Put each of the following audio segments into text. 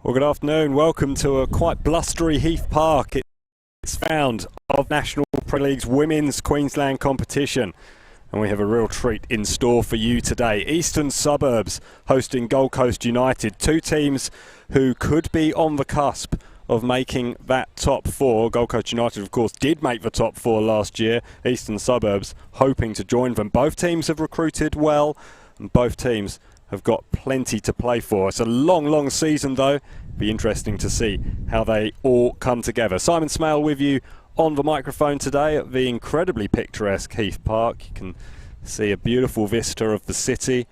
Well, good afternoon. Welcome to a quite blustery Heath Park. It's found of National Premier League's Women's Queensland competition. And we have a real treat in store for you today. Eastern Suburbs hosting Gold Coast United. Two teams who could be on the cusp of making that top four. Gold Coast United, of course, did make the top four last year. Eastern Suburbs hoping to join them. Both teams have recruited well, and both teams have got plenty to play for. It's a long season though. Be interesting to see how they all come together. Simon Smale with you on the microphone today at the incredibly picturesque Heath Park. You can see a beautiful vista of the city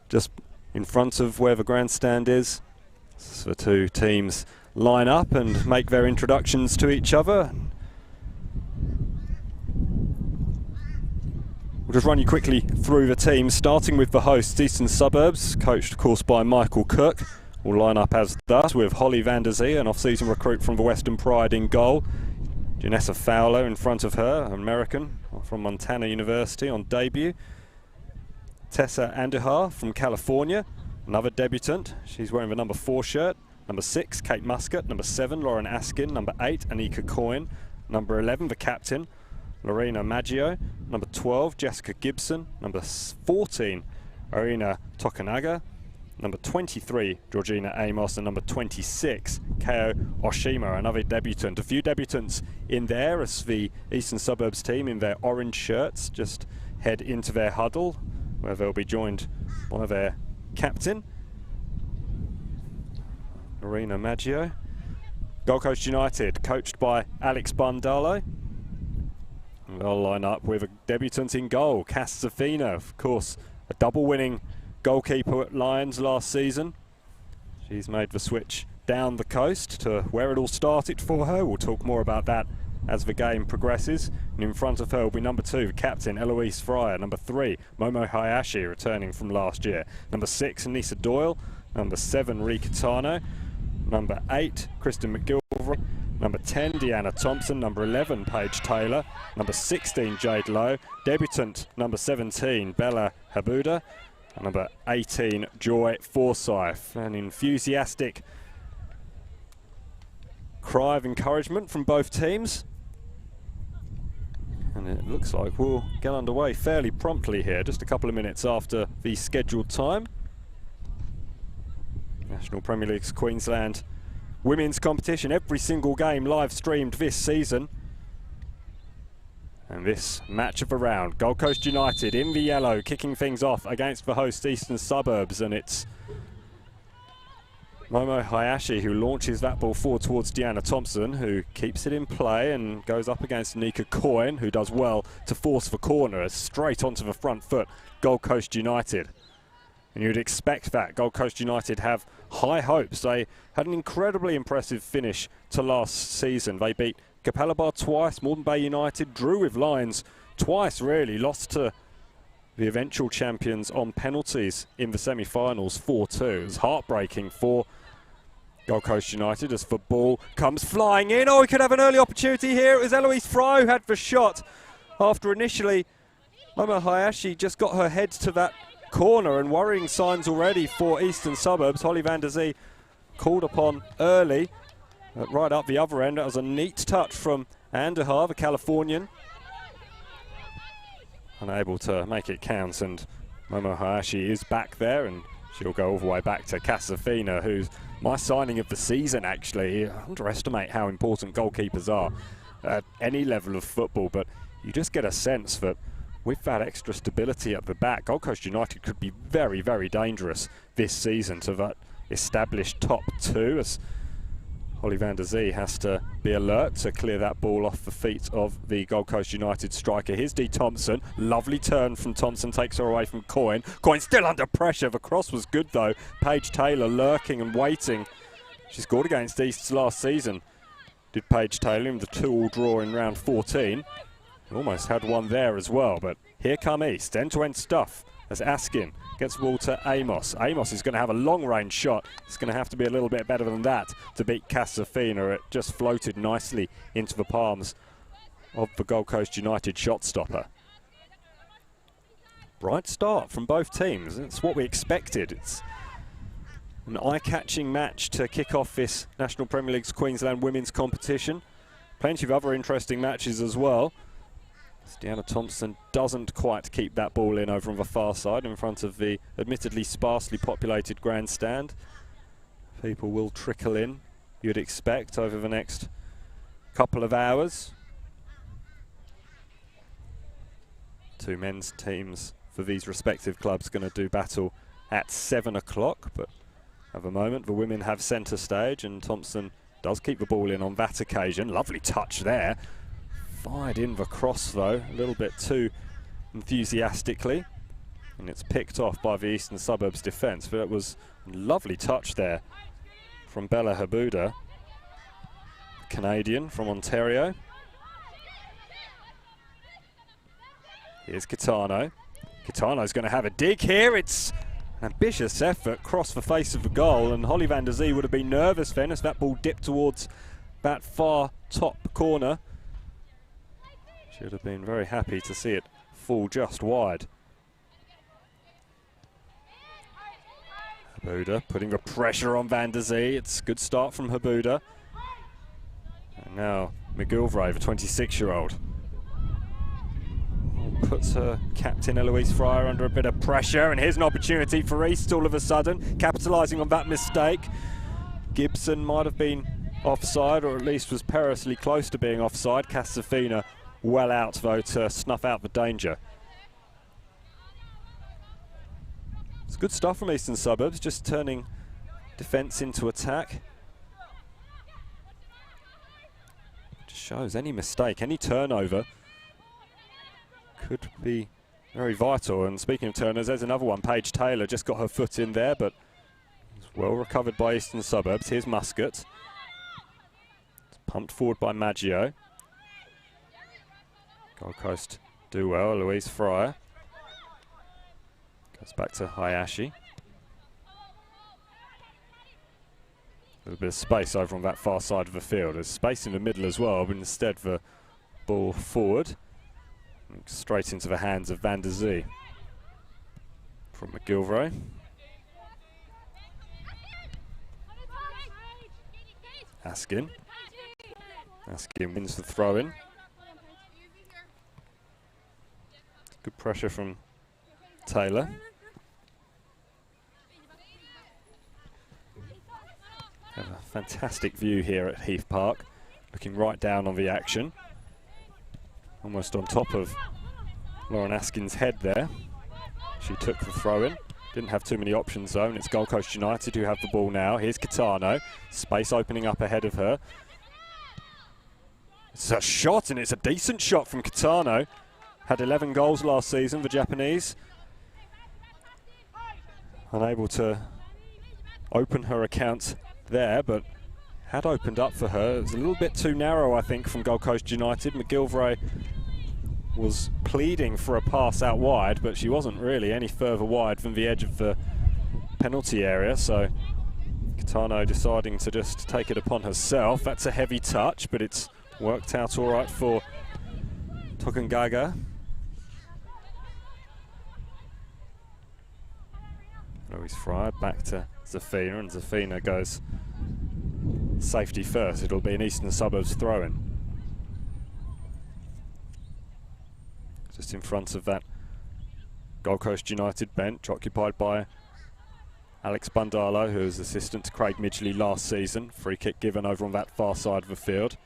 just in front of where the grandstand is. So the two teams line up and make their introductions to each other. We'll just run you quickly through the teams, starting with the hosts, Eastern Suburbs, coached of course by Michael Cook. Will line up as thus with Holly van der Zee, an off-season recruit from the Western Pride, in goal. Janessa Fowler in front of her, an American from Montana University on debut. Tessa Andujar from California, another debutant. She's wearing the number 4 shirt. Number 6, Kate Muscat. Number 7, Lauren Askin. Number 8, Anika Coyne. Number 11, the captain, Lorena Maggio. Number 12, Jessica Gibson. Number 14, Arina Tokunaga. Number 23, Georgina Amos, and number 26, Kao Oshima, another debutant. A few debutants in there as the Eastern Suburbs team in their orange shirts just head into their huddle, where they'll be joined by their captain, Lorena Maggio. Gold Coast United, coached by Alex Bundalo. They'll line up with a debutant in goal, Cass Zafina, of course, a double-winning goalkeeper at Lions last season. She's made the switch down the coast to where it all started for her. We'll talk more about that as the game progresses. And in front of her will be number 2, captain Eloise Fryer. Number 3, Momo Hayashi, returning from last year. Number 6, Anissa Doyle. Number 7, Rika Tano. Number 8, Kristen McGilvray. Number 10, Deanna Thompson. Number 11, Paige Taylor. Number 16, Jade Lowe. Debutant number 17, Bella Habuda. Number 18, Joy Forsyth. An enthusiastic cry of encouragement from both teams. And it looks like we'll get underway fairly promptly here, just a couple of minutes after the scheduled time. National Premier League's Queensland women's competition, every single game live streamed this season. And this match of the round, Gold Coast United in the yellow, kicking things off against the host Eastern Suburbs, and it's Momo Hayashi who launches that ball forward towards Deanna Thompson, who keeps it in play and goes up against Anika Coyne, who does well to force the corner straight onto the front foot, Gold Coast United. And you'd expect that. Gold Coast United have high hopes. They had an incredibly impressive finish to last season. They beat Capella twice, Moreton Bay United, drew with Lions twice really, lost to the eventual champions on penalties in the semi-finals 4-2. It was heartbreaking for Gold Coast United as the ball comes flying in. Oh, we could have an early opportunity here. It was Eloise Fry who had the shot after initially Momo Hayashi just got her head to that corner, and worrying signs already for Eastern Suburbs. Holly van der Zee called upon early. Right up the other end, that was a neat touch from Andujar, the Californian. Unable to make it count, and Momo Hayashi is back there, and she'll go all the way back to Casafina, who's my signing of the season actually. You underestimate how important goalkeepers are at any level of football, but you just get a sense that with that extra stability at the back, Gold Coast United could be very dangerous this season to that established top 2, as Holly van der Zee has to be alert to clear that ball off the feet of the Gold Coast United striker. Here's Dee Thompson. Lovely turn from Thompson, takes her away from Coyne. Coyne still under pressure. The cross was good though. Paige Taylor lurking and waiting. She scored against East last season, did Paige Taylor, in the 2-2 draw in round 14. Almost had one there as well, but here come East. End-to-end stuff as Askin gets the ball to Amos. Amos is going to have a long-range shot. It's going to have to be a little bit better than that to beat Casafina. It just floated nicely into the palms of the Gold Coast United shot stopper. Bright start from both teams. It's what we expected. It's An eye-catching match to kick off this National Premier League's Queensland women's competition. Plenty of other interesting matches as well. Deanna Thompson doesn't quite keep that ball in over on the far side in front of the admittedly sparsely populated grandstand. People will trickle in, you'd expect, over the next couple of hours. Two men's teams for these respective clubs going to do battle at 7 o'clock, but at the moment the women have centre stage, and Thompson does keep the ball in on that occasion. Lovely touch there. Fired in the cross though, a little bit too enthusiastically, and it's picked off by the Eastern Suburbs defence, but it was a lovely touch there from Bella Habuda, Canadian from Ontario. Here's Kitano. Kitano's going to have a dig here. It's an ambitious effort, cross the face of the goal, and Holly van der Zee would have been nervous then as that ball dipped towards that far top corner. Should have been very happy to see it fall just wide. Habuda putting the pressure on van der Zee. It's a good start from Habuda. And now McGilvray, the 26-year-old, puts her captain Eloise Fryer under a bit of pressure, and here's an opportunity for East all of a sudden, capitalising on that mistake. Gibson might have been offside, or at least was perilously close to being offside. Casafina well out though to snuff out the danger. It's good stuff from Eastern Suburbs, just turning defence into attack. Just shows any mistake, any turnover could be very vital. And speaking of turners, there's another one. Paige Taylor just got her foot in there, but it's well recovered by Eastern Suburbs. Here's Muscat. It's pumped forward by Maggio. Gold Coast do well. Louise Fryer goes back to Hayashi. A little bit of space over on that far side of the field. There's space in the middle as well, but instead the ball forward, straight into the hands of van der Zee from McGilvray. Askin wins the throw-in. Good pressure from Taylor. Have a fantastic view here at Heath Park, looking right down on the action. Almost on top of Lauren Askin's head there. She took the throw-in. Didn't have too many options though, and it's Gold Coast United who have the ball now. Here's Kitano. Space opening up ahead of her. It's a shot, and it's a decent shot from Kitano. Had 11 goals last season, the Japanese. Unable to open her account there, but had opened up for her. It was a little bit too narrow, I think, from Gold Coast United. McGilvray was pleading for a pass out wide, but she wasn't really any further wide from the edge of the penalty area, so Kitano deciding to just take it upon herself. That's a heavy touch, but it's worked out all right for Tokungaga. Louise Fryer back to Zafina, and Zafina goes safety first. It'll be an Eastern Suburbs throw-in. Just in front of that Gold Coast United bench, occupied by Alex Bundalo, who was assistant to Craig Midgley last season. Free kick given over on that far side of the field.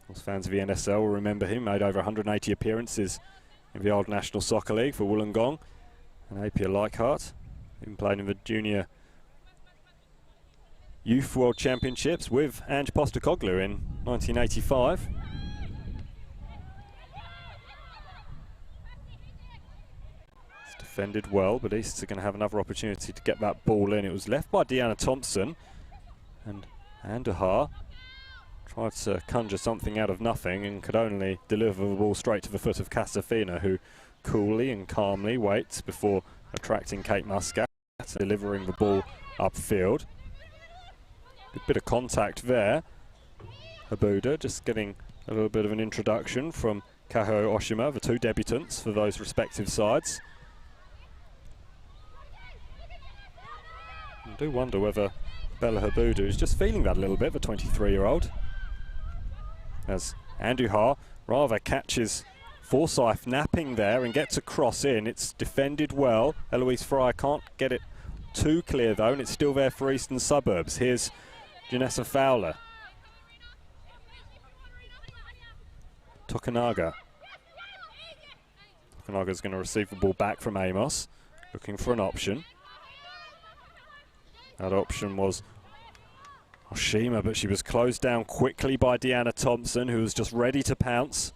Those fans of the NSL will remember him, made over 180 appearances in the old National Soccer League for Wollongong and Apia Leichhardt. Even played in the Junior Youth World Championships with Ange Postecoglou in 1985. It's defended well, but East are going to have another opportunity to get that ball in. It was left by Deanna Thompson, and Andahar tried to conjure something out of nothing and could only deliver the ball straight to the foot of Casafina, who coolly and calmly waits before attracting Kate Muscat, delivering the ball upfield. Good bit of contact there. Habuda just getting a little bit of an introduction from Kaho Oshima, the two debutants for those respective sides. I do wonder whether Bella Habudu is just feeling that a little bit, the 23-year-old. As Andujar rather catches Forsyth napping there and gets a cross in. It's defended well. Eloise Fry can't get it too clear though, and it's still there for Eastern Suburbs. Here's Janessa Fowler. Tokunaga. Tokunaga's going to receive the ball back from Amos, looking for an option. That option was Oshima, but she was closed down quickly by Deanna Thompson, who was just ready to pounce.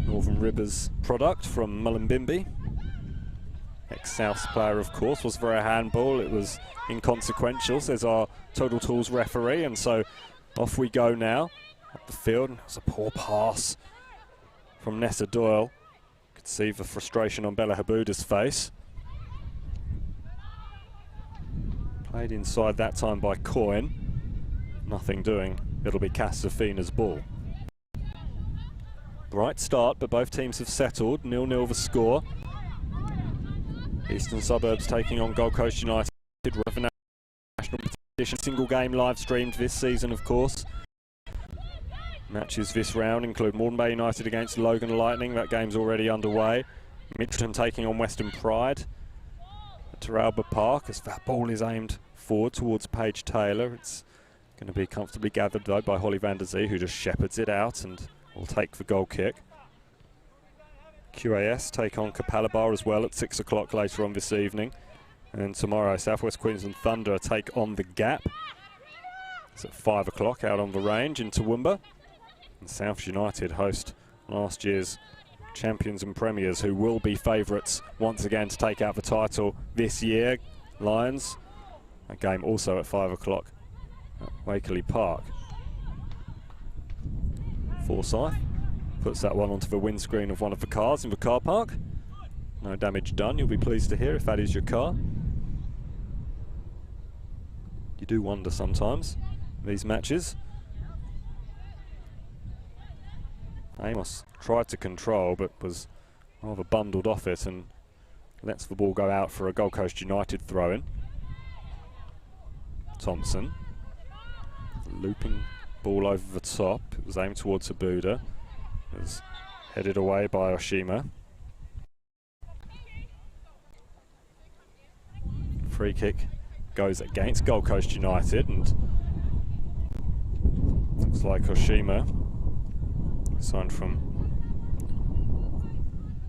Northern Rivers product from Mullumbimby. Ex-South player, of course. Was for a handball. It was inconsequential, says our Total Tools referee, and so off we go now up the field. It was a poor pass from Nessa Doyle. Could see the frustration on Bella Habudu's face. Played inside that time by Coyne. Nothing doing. It'll be Casafina's ball. Bright start, but both teams have settled. 0-0 the score. Eastern Suburbs taking on Gold Coast United. National competition, single game live streamed this season, of course. Matches this round include Moreton Bay United against Logan Lightning. That game's already underway. Mitchelton taking on Western Pride at Terralba Park, as that ball is aimed forward towards Paige Taylor. It's going to be comfortably gathered though by Holly van der Zee, who just shepherds it out and will take the goal kick. QAS take on Capalaba as well at 6 o'clock later on this evening. And tomorrow, South West Queensland Thunder take on the Gap. It's at 5 o'clock out on the range in Toowoomba. And South United host last year's champions and premiers, who will be favourites once again to take out the title this year, Lions. A game also at 5 o'clock at Wakeley Park. Forsyth puts that one onto the windscreen of one of the cars in the car park. No damage done, you'll be pleased to hear if that is your car. You do wonder sometimes, these matches. Amos tried to control but was rather bundled off it and lets the ball go out for a Gold Coast United throw-in. Thompson, looping ball over the top. It was aimed towards Habudu. It was headed away by Oshima. Free kick goes against Gold Coast United, and looks like Oshima, signed from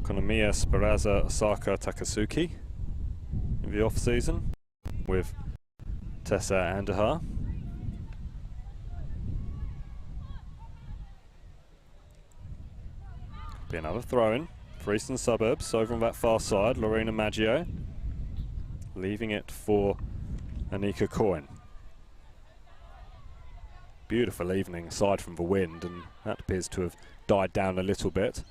Konomiya Sparaza Osaka Takasuki in the off-season with Tessa Andujar. Be another throw-in for Eastern Suburbs over on that far side. Lorena Maggio leaving it for Anika Coyne. Beautiful evening aside from the wind, and that appears to have died down a little bit.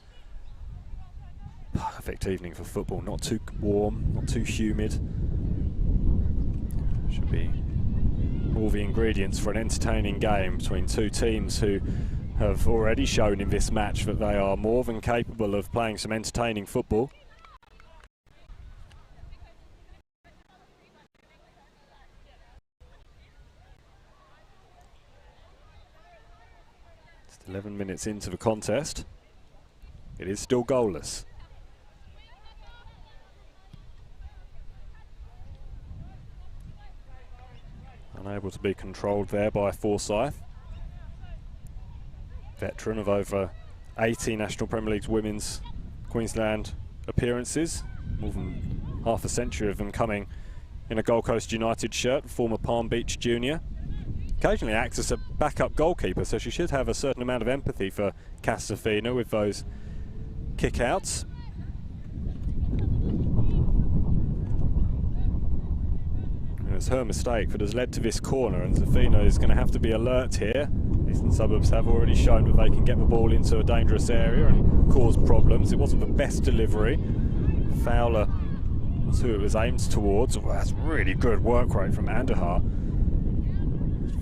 Perfect evening for football, not too warm, not too humid. Should be all the ingredients for an entertaining game between two teams who have already shown in this match that they are more than capable of playing some entertaining football. Just 11 minutes into the contest. It is still goalless. Unable to be controlled there by Forsyth. Veteran of over 80 National Premier League Women's Queensland appearances, more than half a century of them coming in a Gold Coast United shirt, former Palm Beach junior. Occasionally acts as a backup goalkeeper, so she should have a certain amount of empathy for Casafina with those kick-outs. It's her mistake that has led to this corner, and Zafina is going to have to be alert here. Eastern Suburbs have already shown that they can get the ball into a dangerous area and cause problems. It wasn't the best delivery. Fowler was who it was aimed towards. Well, that's really good work rate from Andujar.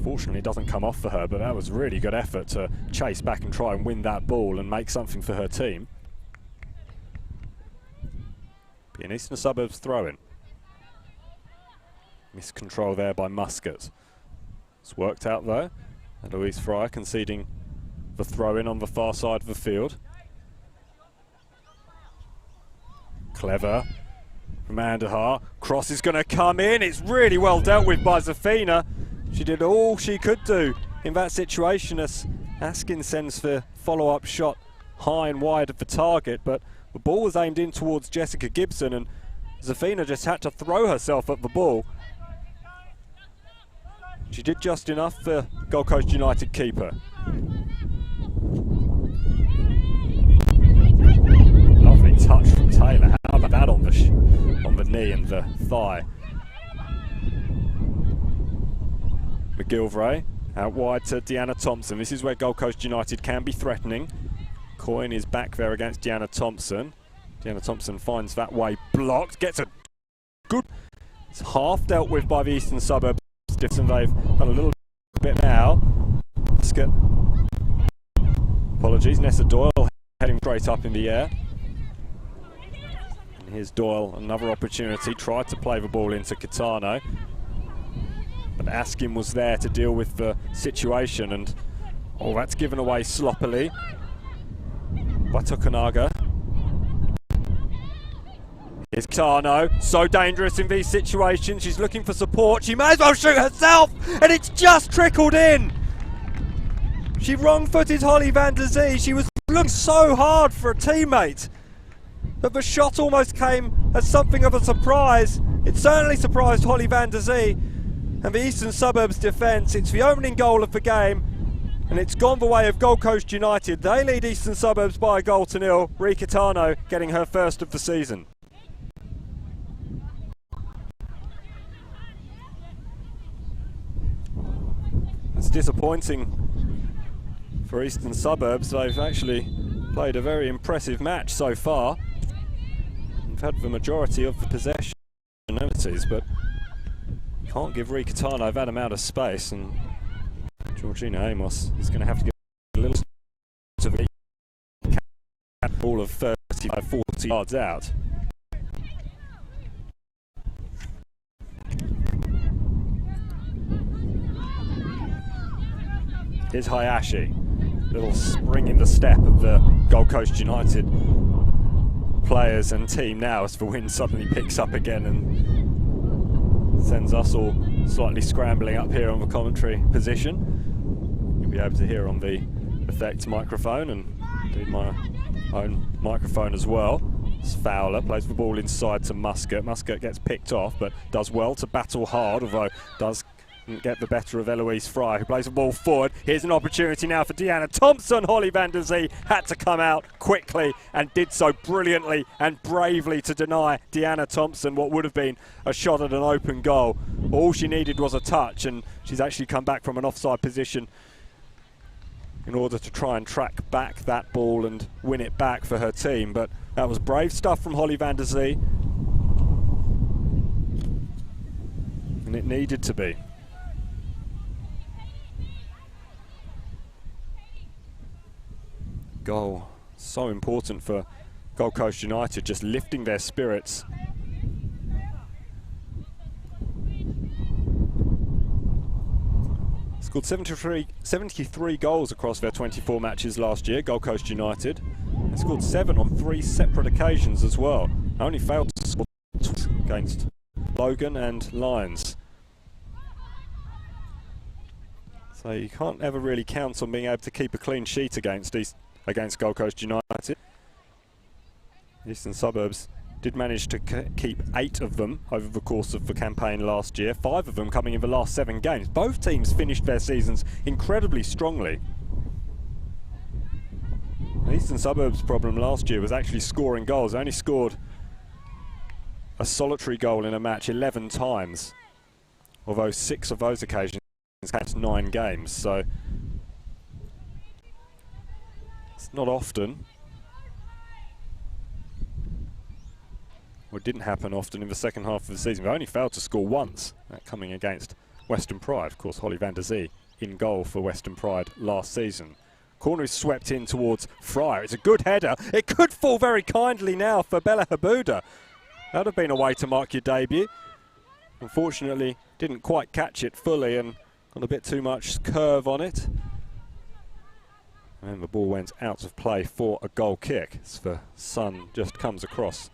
Fortunately, it doesn't come off for her, but that was really good effort to chase back and try and win that ball and make something for her team. Be an Eastern Suburbs throw-in. Miscontrol there by Muscat. It's worked out though. And Louise Fry conceding the throw-in on the far side of the field. Clever from Andahar. Cross is going to come in. It's really well dealt with by Zafina. She did all she could do in that situation as Askin sends the follow-up shot high and wide of the target, but the ball was aimed in towards Jessica Gibson and Zafina just had to throw herself at the ball. She did just enough for Gold Coast United keeper. Lovely touch from Taylor. How about that on the knee and the thigh? McGilvray out wide to Deanna Thompson. This is where Gold Coast United can be threatening. Coyne is back there against Deanna Thompson. Deanna Thompson finds that way blocked, gets a good. It's half dealt with by the Eastern Suburbs. They've done a little bit now. Muscat. Apologies, Nessa Doyle heading straight up in the air. And here's Doyle, another opportunity. Tried to play the ball into Kitano, but Askin was there to deal with the situation, and oh, that's given away sloppily by Tokunaga. Here's Kitano, so dangerous in these situations. She's looking for support. She may as well shoot herself, and it's just trickled in. She wrong-footed Holly van der Zee. She was looking so hard for a teammate, but the shot almost came as something of a surprise. It certainly surprised Holly van der Zee and the Eastern Suburbs defence. It's the opening goal of the game, and it's gone the way of Gold Coast United. They lead Eastern Suburbs by a goal to nil. Rhea Kitano getting her first of the season. It's disappointing for Eastern Suburbs. They've actually played a very impressive match so far. They've had the majority of the possession, but can't give Rhea Kitano that amount of space, and Georgina Amos is going to have to get a little of a ball of 35-40 yards out. Here's Hayashi. Little spring in the step of the Gold Coast United players and team now as the wind suddenly picks up again and sends us all slightly scrambling up here on the commentary position. You'll be able to hear on the effects microphone and indeed my own microphone as well. It's Fowler plays the ball inside to Muscat. Muscat gets picked off but does well to battle hard, although does get the better of Eloise Fry, who plays the ball forward. Here's an opportunity now for Deanna Thompson. Holly van der Zee had to come out quickly and did so brilliantly and bravely to deny Deanna Thompson what would have been a shot at an open goal. All she needed was a touch, and she's actually come back from an offside position in order to try and track back that ball and win it back for her team. But that was brave stuff from Holly van der Zee, and it needed to be. Goal so important for Gold Coast United, just lifting their spirits. Scored 73 goals across their 24 matches last year, Gold Coast United. They scored 7 on 3 separate occasions as well. Only failed to score against Logan and Lions. So you can't ever really count on being able to keep a clean sheet against Gold Coast United. Eastern Suburbs did manage to keep 8 of them over the course of the campaign last year, 5 of them coming in the last 7 games. Both teams finished their seasons incredibly strongly. The Eastern Suburbs' problem last year was actually scoring goals. They only scored a solitary goal in a match 11 times, although 6 of those occasions had 9 games, so it's not often. Well, it didn't happen often in the second half of the season. They only failed to score once, that coming against Western Pride. Of course, Holly van der Zee in goal for Western Pride last season. Corner is swept in towards Fryer. It's a good header. It could fall very kindly now for Bella Habuda. That would have been a way to mark your debut. Unfortunately, didn't quite catch it fully and got a bit too much curve on it. And the ball went out of play for a goal kick. As the sun just comes across,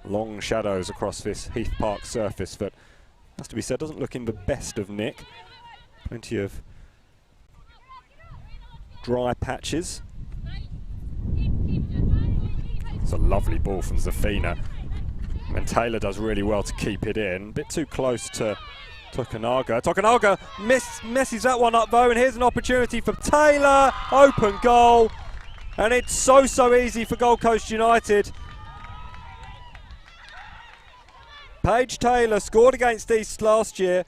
long shadows across this Heath Park surface that, has to be said, doesn't look in the best of nick. Plenty of dry patches. It's a lovely ball from Zafina. And Taylor does really well to keep it in. A bit too close to Tokunaga. Tokunaga messes that one up though, and here's an opportunity for Taylor. Open goal. And it's so easy for Gold Coast United. Paige Taylor scored against East last year.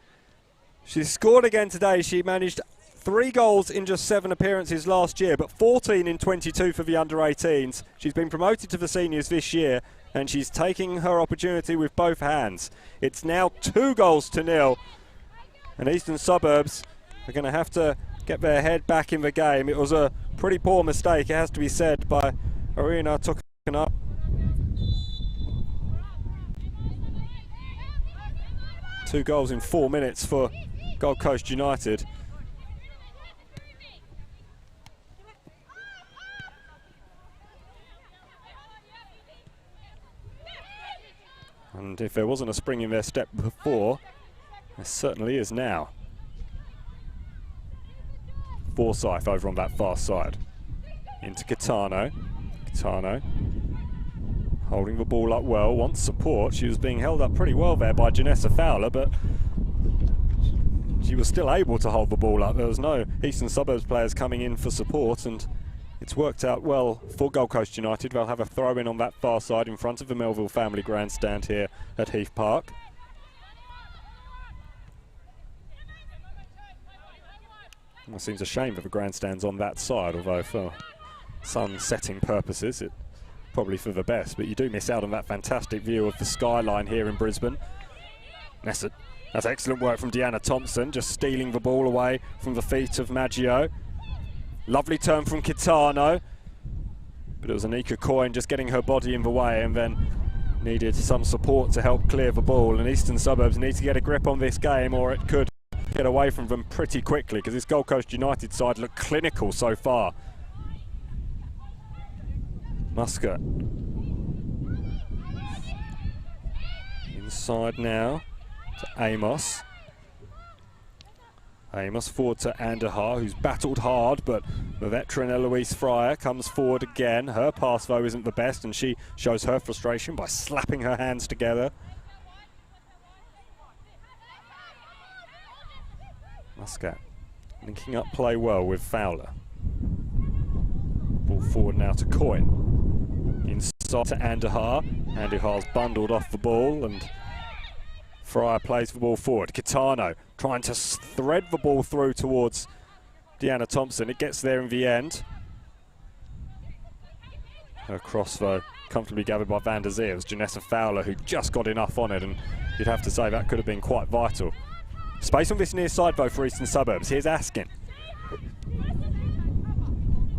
She scored again today. She managed 3 goals in just 7 appearances last year, but 14 in 22 for the under-18s. She's been promoted to the seniors this year, and she's taking her opportunity with both hands. It's now 2-0, and Eastern Suburbs are going to have to get their head back in the game. It was a pretty poor mistake, it has to be said, by Arena Tokunaga. 2 goals in 4 minutes for Gold Coast United. And if there wasn't a spring in their step before, there certainly is now. Forsyth over on that far side. Into Kitano. Kitano holding the ball up well, wants support. She was being held up pretty well there by Janessa Fowler, but she was still able to hold the ball up. There was no Eastern Suburbs players coming in for support, and it's worked out well for Gold Coast United. They'll have a throw-in on that far side in front of the Melville family grandstand here at Heath Park. Well, it seems a shame that the grandstand's on that side, although for sun-setting purposes, it probably for the best, but you do miss out on that fantastic view of the skyline here in Brisbane. That's excellent work from Deanna Thompson, just stealing the ball away from the feet of Maggio. Lovely turn from Kitano, but it was Anika Coyne just getting her body in the way, and then needed some support to help clear the ball. And Eastern Suburbs need to get a grip on this game, or it could get away from them pretty quickly, because this Gold Coast United side look clinical so far. Muscat inside now to Amos. Amos forward to Andahar, who's battled hard, but the veteran Eloise Fryer comes forward again. Her pass, though, isn't the best, and she shows her frustration by slapping her hands together. Muscat linking up play well with Fowler. Ball forward now to Coyne. Inside to Andahar. Andahar's bundled off the ball, and Fryer plays the ball forward. Kitano trying to thread the ball through towards Deanna Thompson. It gets there in the end. Her cross, though, comfortably gathered by Van der Zee. It was Janessa Fowler who just got enough on it, and you'd have to say that could have been quite vital. Space on this near side, though, for Eastern Suburbs. Here's Askin,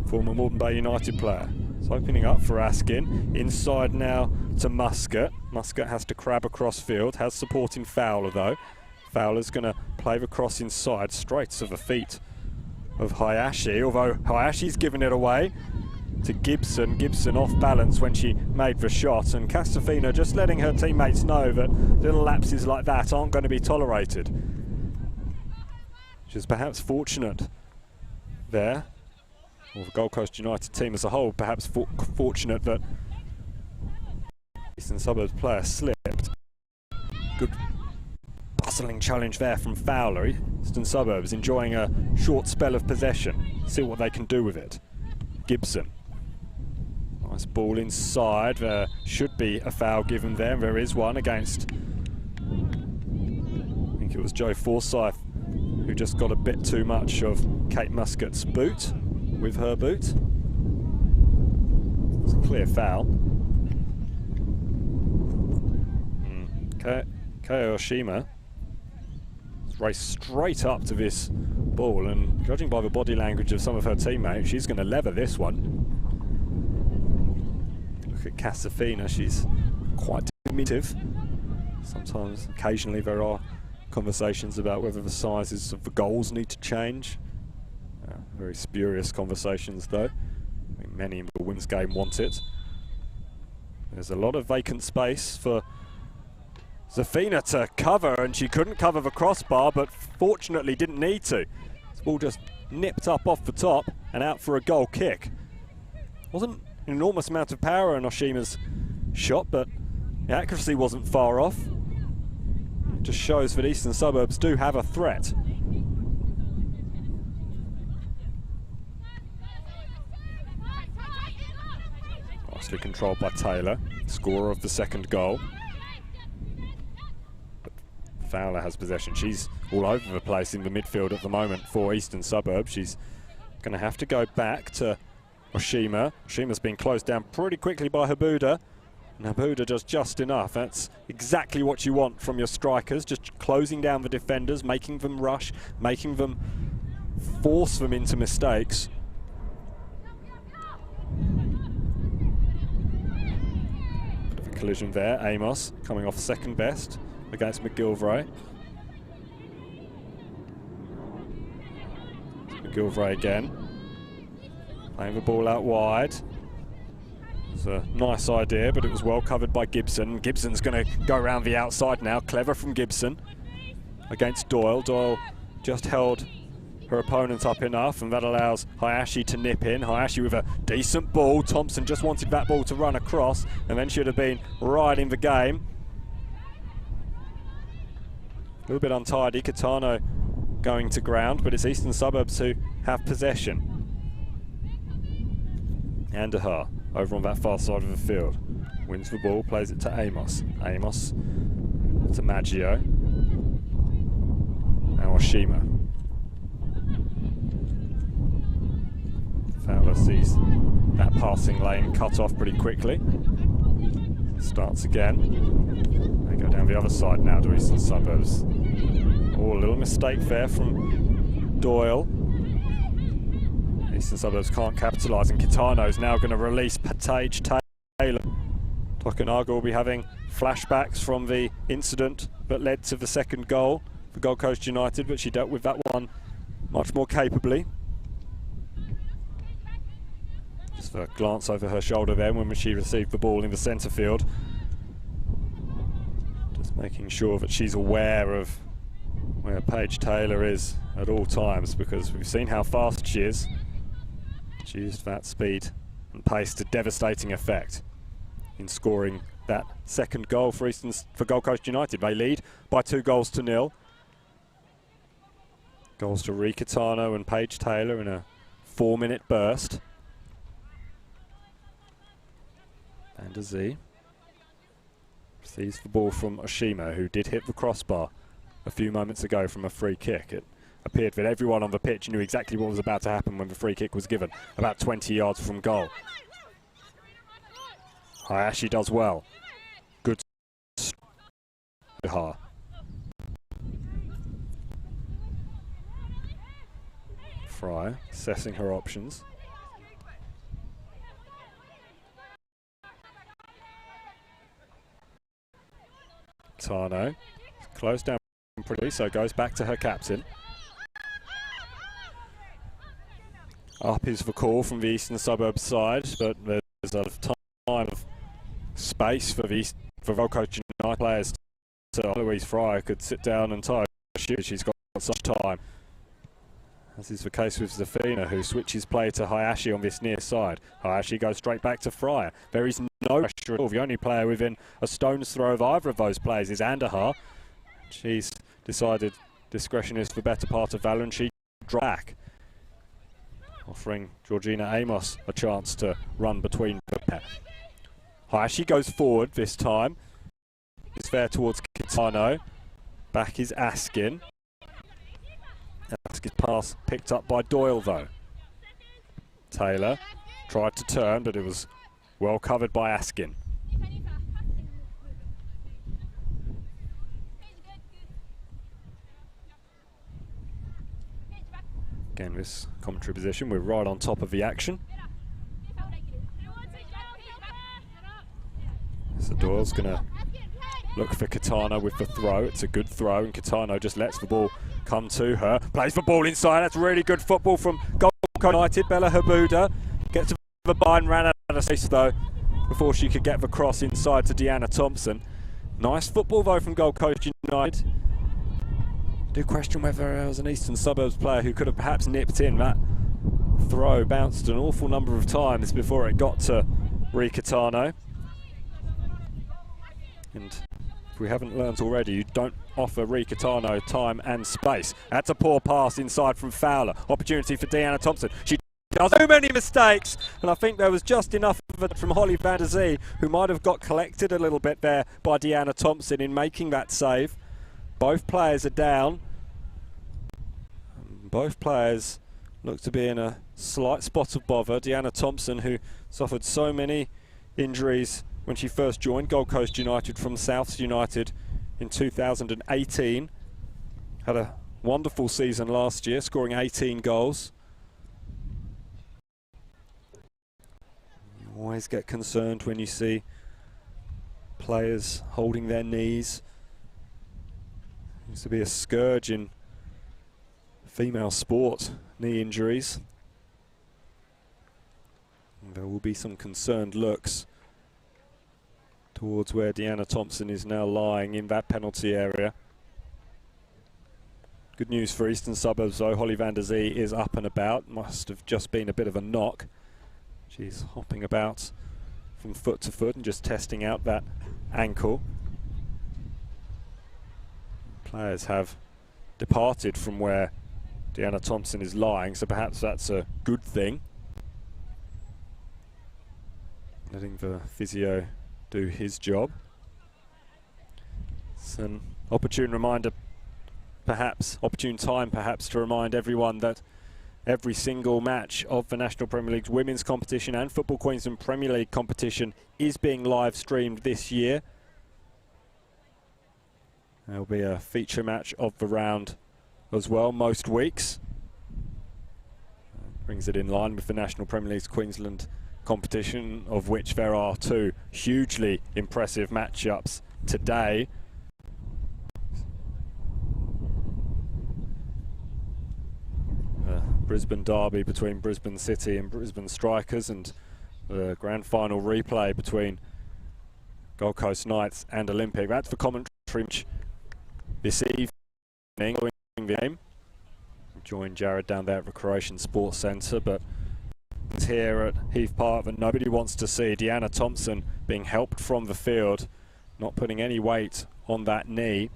former Moreton Bay United player. It's opening up for Askin. Inside now to Muscat. Muscat has to crab across field. Has supporting Fowler, though. Fowler's going to play the cross inside, straight to the feet of Hayashi, although Hayashi's given it away to Gibson. Gibson off balance when she made the shot, and Castafina just letting her teammates know that little lapses like that aren't going to be tolerated. Which is perhaps fortunate there. Well, the Gold Coast United team as a whole, perhaps fortunate that Eastern Suburbs player slipped. Good bustling challenge there from Fowler. Eastern Suburbs enjoying a short spell of possession. See what they can do with it. Gibson. Nice ball inside. There should be a foul given there. There is one against, I think it was Joe Forsyth, who just got a bit too much of Kate Muscat's boot with her boot. It's a clear foul. Kayoshima raced straight up to this ball, and judging by the body language of some of her teammates, she's going to lever this one. Look at Casafina, she's quite diminutive. Sometimes, occasionally, there are conversations about whether the sizes of the goals need to change. Very spurious conversations, though. I think many in the women's game want it. There's a lot of vacant space for Zafina to cover, and she couldn't cover the crossbar, but fortunately didn't need to. This ball just nipped up off the top and out for a goal kick. Wasn't an enormous amount of power in Oshima's shot, but the accuracy wasn't far off. It just shows that Eastern Suburbs do have a threat. Nicely controlled by Taylor, scorer of the second goal. But Fowler has possession. She's all over the place in the midfield at the moment for Eastern Suburbs. She's going to have to go back to Oshima. Oshima's been closed down pretty quickly by Habuda. And Habuda does just enough. That's exactly what you want from your strikers, just closing down the defenders, making them rush, making them force them into mistakes. Bit of a collision there. Amos coming off second best against McGilvray. McGilvray again, playing the ball out wide. It's a nice idea, but it was well covered by Gibson. Gibson's going to go around the outside now. Clever from Gibson against Doyle. Doyle just held her opponent up enough, and that allows Hayashi to nip in. Hayashi with a decent ball. Thompson just wanted that ball to run across, and then should have been right in the game. A little bit untidy. Kitano going to ground, but it's Eastern Suburbs who have possession. Andahar over on that far side of the field. Wins the ball, plays it to Amos. Amos to Maggio. Now Oshima. Fowler sees that passing lane cut off pretty quickly. Starts again. They go down the other side now to Eastern Suburbs. Oh, a little mistake there from Doyle. Eastern Suburbs can't capitalise, and Kitano's now going to release Patage Taylor. Tokunaga will be having flashbacks from the incident that led to the second goal for Gold Coast United, but she dealt with that one much more capably. Just a glance over her shoulder then when she received the ball in the centre field. Just making sure that she's aware of where Paige Taylor is at all times, because we've seen how fast she is. She used that speed and pace to devastating effect in scoring that second goal for Gold Coast United. They lead by 2-0. Goals to Rikitano and Paige Taylor in a 4-minute burst. And Z receives the ball from Oshima, who did hit the crossbar a few moments ago from a free kick. It appeared that everyone on the pitch knew exactly what was about to happen when the free kick was given, about 20 yards from goal. Hayashi does well. Good. Fry assessing her options. Tano closed down pretty, so goes back to her captain. Up is the call from the Eastern Suburbs side, but there's a time of space for Gold Coast United players. So Louise Fry could sit down and tie a shoe. She's got such time. As is the case with Zafina, who switches play to Hayashi on this near side. Hayashi goes straight back to Fryer. There is no pressure at all. The only player within a stone's throw of either of those players is Andahar. She's decided discretion is the better part of valor, and she drops back, offering Georgina Amos a chance to run between the pair. Hayashi goes forward this time. It's fair towards Kitano. Back is Askin. Askin's pass picked up by Doyle though. Taylor tried to turn, but it was well covered by Askin. Again, this commentary position, we're right on top of the action. So Doyle's going to look for Kitano with the throw. It's a good throw, and Kitano just lets the ball come to her. Plays the ball inside. That's really good football from Gold Coast United. Bella Habuda gets to the line, ran out of space though before she could get the cross inside to Deanna Thompson. Nice football though from Gold Coast United. Do question whether there was an Eastern Suburbs player who could have perhaps nipped in. That throw bounced an awful number of times before it got to Kitano. And if we haven't learnt already, you don't offer Kitano time and space. That's a poor pass inside from Fowler. Opportunity for Deanna Thompson. She does so many mistakes, and I think there was just enough of it from Holly van der Zee, who might have got collected a little bit there by Deanna Thompson in making that save. Both players are down. Both players look to be in a slight spot of bother. Deanna Thompson, who suffered so many injuries when she first joined Gold Coast United from Souths United in 2018. Had a wonderful season last year, scoring 18 goals. You always get concerned when you see players holding their knees. Used to be a scourge in female sport, knee injuries. And there will be some concerned looks towards where Deanna Thompson is now lying in that penalty area. Good news for Eastern Suburbs though, Holly van der Zee is up and about. Must have just been a bit of a knock. She's hopping about from foot to foot and just testing out that ankle. Players have departed from where Deanna Thompson is lying, so perhaps that's a good thing. Letting the physio do his job. It's an opportune reminder, perhaps, opportune time perhaps, to remind everyone that every single match of the National Premier League's women's competition and Football Queensland Premier League competition is being live streamed this year. There'll be a feature match of the round as well most weeks. Brings it in line with the National Premier League's Queensland competition, of which there are two hugely impressive matchups today. Brisbane derby between Brisbane City and Brisbane Strikers, and the grand final replay between Gold Coast Knights and Olympic. That's the commentary this evening following the game. Join Jared down there at the Croatian Sports Centre, but it's here at Heath Park that nobody wants to see. Deanna Thompson being helped from the field, not putting any weight on that knee,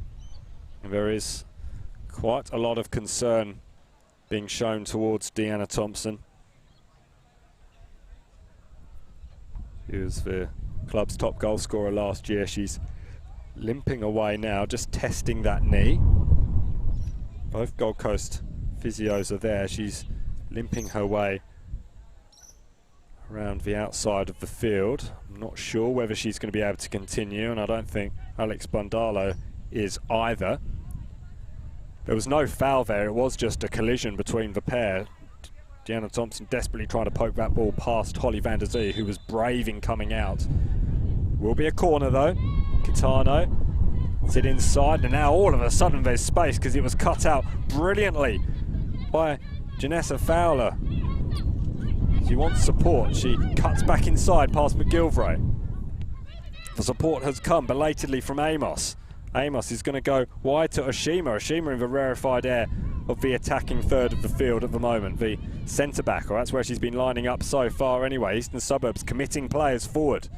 and there is quite a lot of concern being shown towards Deanna Thompson. She was the club's top goal scorer last year. She's limping away now, just testing that knee. Both Gold Coast physios are there. She's limping her way around the outside of the field. I'm not sure whether she's going to be able to continue, and I don't think Alex Bundalo is either. There was no foul there, it was just a collision between the pair. Deanna Thompson desperately trying to poke that ball past Holly van der Zee, who was brave in coming out. Will be a corner though. Kitano sit inside, and now all of a sudden there's space because it was cut out brilliantly by Janessa Fowler. She wants support, she cuts back inside past McGilvray. The support has come belatedly from Amos. Amos is going to go wide to Oshima. Oshima in the rarefied air of the attacking third of the field at the moment, the centre-back, or that's where she's been lining up so far anyway. Eastern Suburbs committing players forward,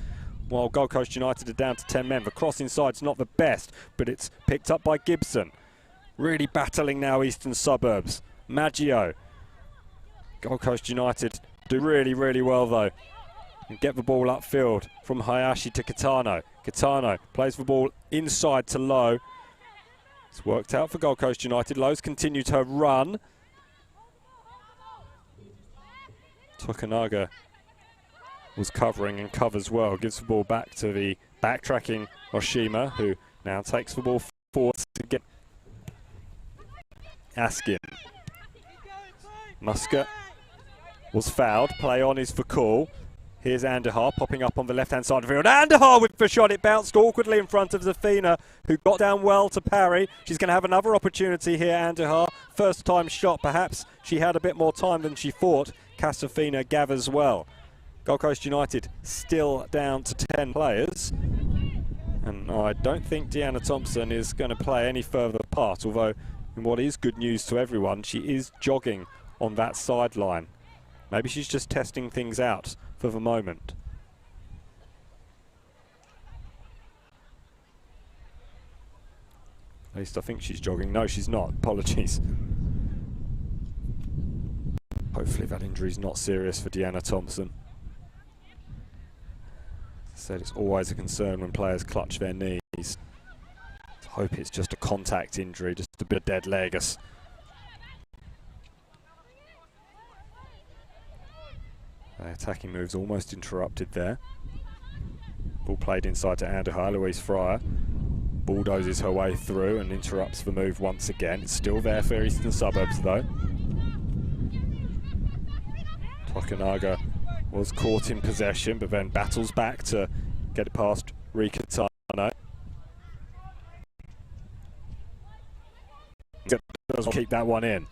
while Gold Coast United are down to 10 men. The cross inside's not the best, but it's picked up by Gibson. Really battling now, Eastern Suburbs. Maggio. Gold Coast United do really, really well though. And get the ball upfield from Hayashi to Kitano. Kitano plays the ball inside to Lowe. It's worked out for Gold Coast United. Lowe's continued her run. Tokunaga was covering and covers well. Gives the ball back to the backtracking Oshima, who now takes the ball forward to get Askin. Muscat was fouled. Play on is for call. Here's Andahar popping up on the left-hand side of the field. Andahar with the shot. It bounced awkwardly in front of Zafina, who got down well to parry. She's going to have another opportunity here, Andahar. First time shot, perhaps. She had a bit more time than she thought. Casafina gathers well. Gold Coast United still down to 10 players. And I don't think Deanna Thompson is going to play any further part, although in what is good news to everyone, she is jogging on that sideline. Maybe she's just testing things out for the moment. At least I think she's jogging. No, she's not. Apologies. Hopefully that injury's not serious for Deanna Thompson. As I said, it's always a concern when players clutch their knees. I hope it's just a contact injury, just a bit of dead leg. Attacking moves almost interrupted there. Ball played inside to Andahar. Louise Fryer bulldozes her way through and interrupts the move once again. It's still there for Eastern Suburbs though. Tokunaga was caught in possession but then battles back to get it past Rika Tano. Doesn't keep that one in.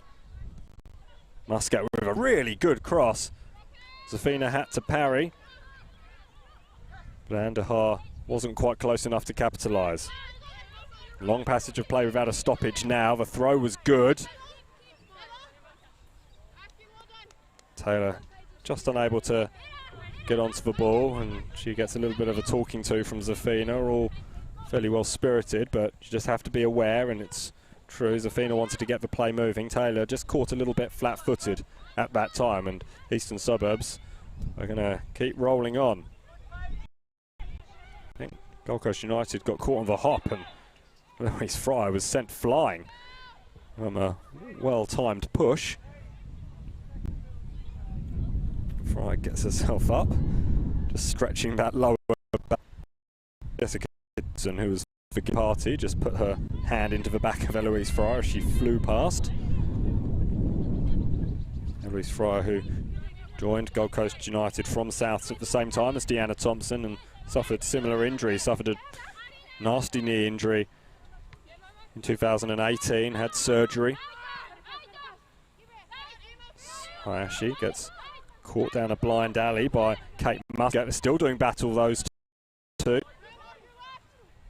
Muscat with a really good cross. Zafina had to parry, but Andahar wasn't quite close enough to capitalise. Long passage of play without a stoppage now. The throw was good. Taylor just unable to get onto the ball, and she gets a little bit of a talking to from Zafina. All fairly well spirited, but you just have to be aware, and it's true. Zafina wanted to get the play moving. Taylor just caught a little bit flat-footed at that time, and Eastern Suburbs are going to keep rolling on. I think Gold Coast United got caught on the hop, and Louise Fryer was sent flying from a well-timed push. Fryer gets herself up, just stretching that lower back. Jessica Gibson, who was the party, just put her hand into the back of Eloise Fryer as she flew past. Eloise Fryer, who joined Gold Coast United from Souths at the same time as Deanna Thompson and suffered similar injuries, suffered a nasty knee injury in 2018, had surgery. Hayashi gets caught down a blind alley by Kate Muscat. They're still doing battle, those two.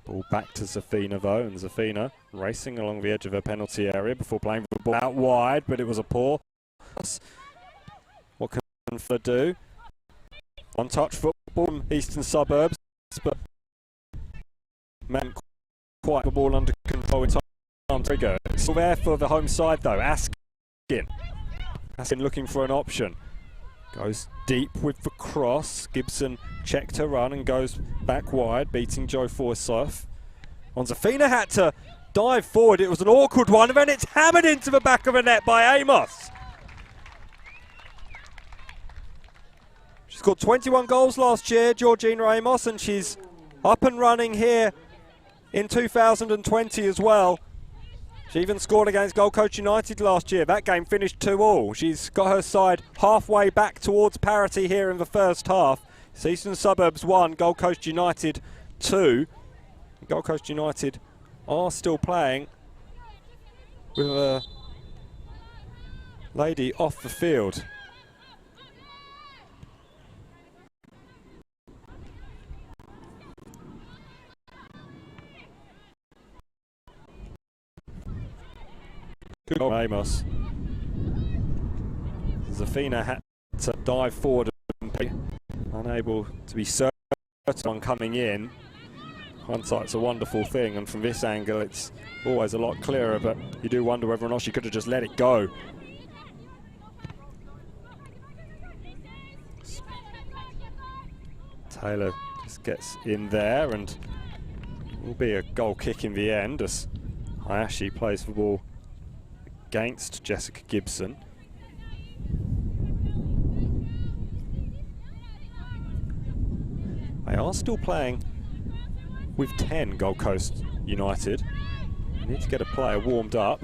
Ball back to Zafina though, and Zafina racing along the edge of her penalty area before playing the ball out wide, but it was a poor pass. What can Fla do? One touch football from Eastern Suburbs, but man quite the ball under control in time to go. Still there for the home side though, Askin looking for an option. Goes deep with the cross. Gibson checked her run and goes back wide, beating Joe Forsyth. Zafina had to dive forward. It was an awkward one, and then it's hammered into the back of the net by Amos. She scored 21 goals last year, Georgina Amos, and she's up and running here in 2020 as well. She even scored against Gold Coast United last year. That game finished 2-2. She's got her side halfway back towards parity here in the first half. It's Eastern Suburbs 1, Gold Coast United 2. Gold Coast United are still playing with a lady off the field. Good goal, Amos. Zafina had to dive forward and be unable to be certain on coming in. Hindsight's a wonderful thing, and from this angle it's always a lot clearer, but you do wonder whether or not she could have just let it go. Taylor just gets in there, and will be a goal kick in the end as Hayashi plays the ball against Jessica Gibson. They are still playing with 10, Gold Coast United. They need to get a player warmed up.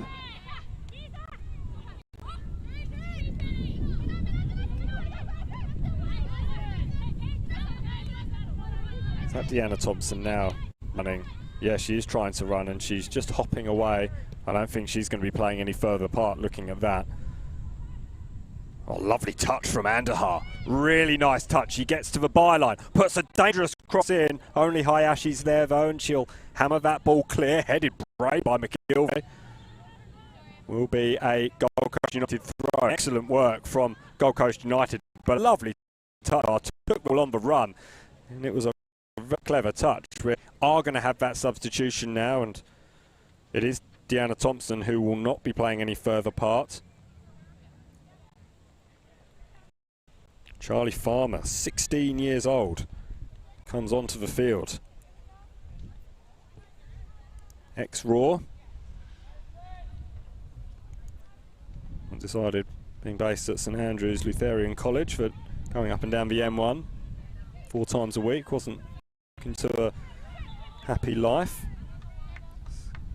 Deanna Thompson now running. Yeah, she is trying to run and she's just hopping away. I don't think she's going to be playing any further part looking at that. Oh, lovely touch from Andahar. Really nice touch. She gets to the byline, puts a dangerous cross in. Only Hayashi's there though, and she'll hammer that ball clear. Headed brave by McGilvray. Will be a Gold Coast United throw. Excellent work from Gold Coast United, but a lovely touch. Took the ball on the run, and it was a very clever touch. We are going to have that substitution now, and it is Deanna Thompson who will not be playing any further part. Charlie Farmer, 16 years old, comes onto the field. Ex-Raw. Decided, being based at St Andrews Lutheran College, for going up and down the M1 4 times a week, wasn't into a happy life.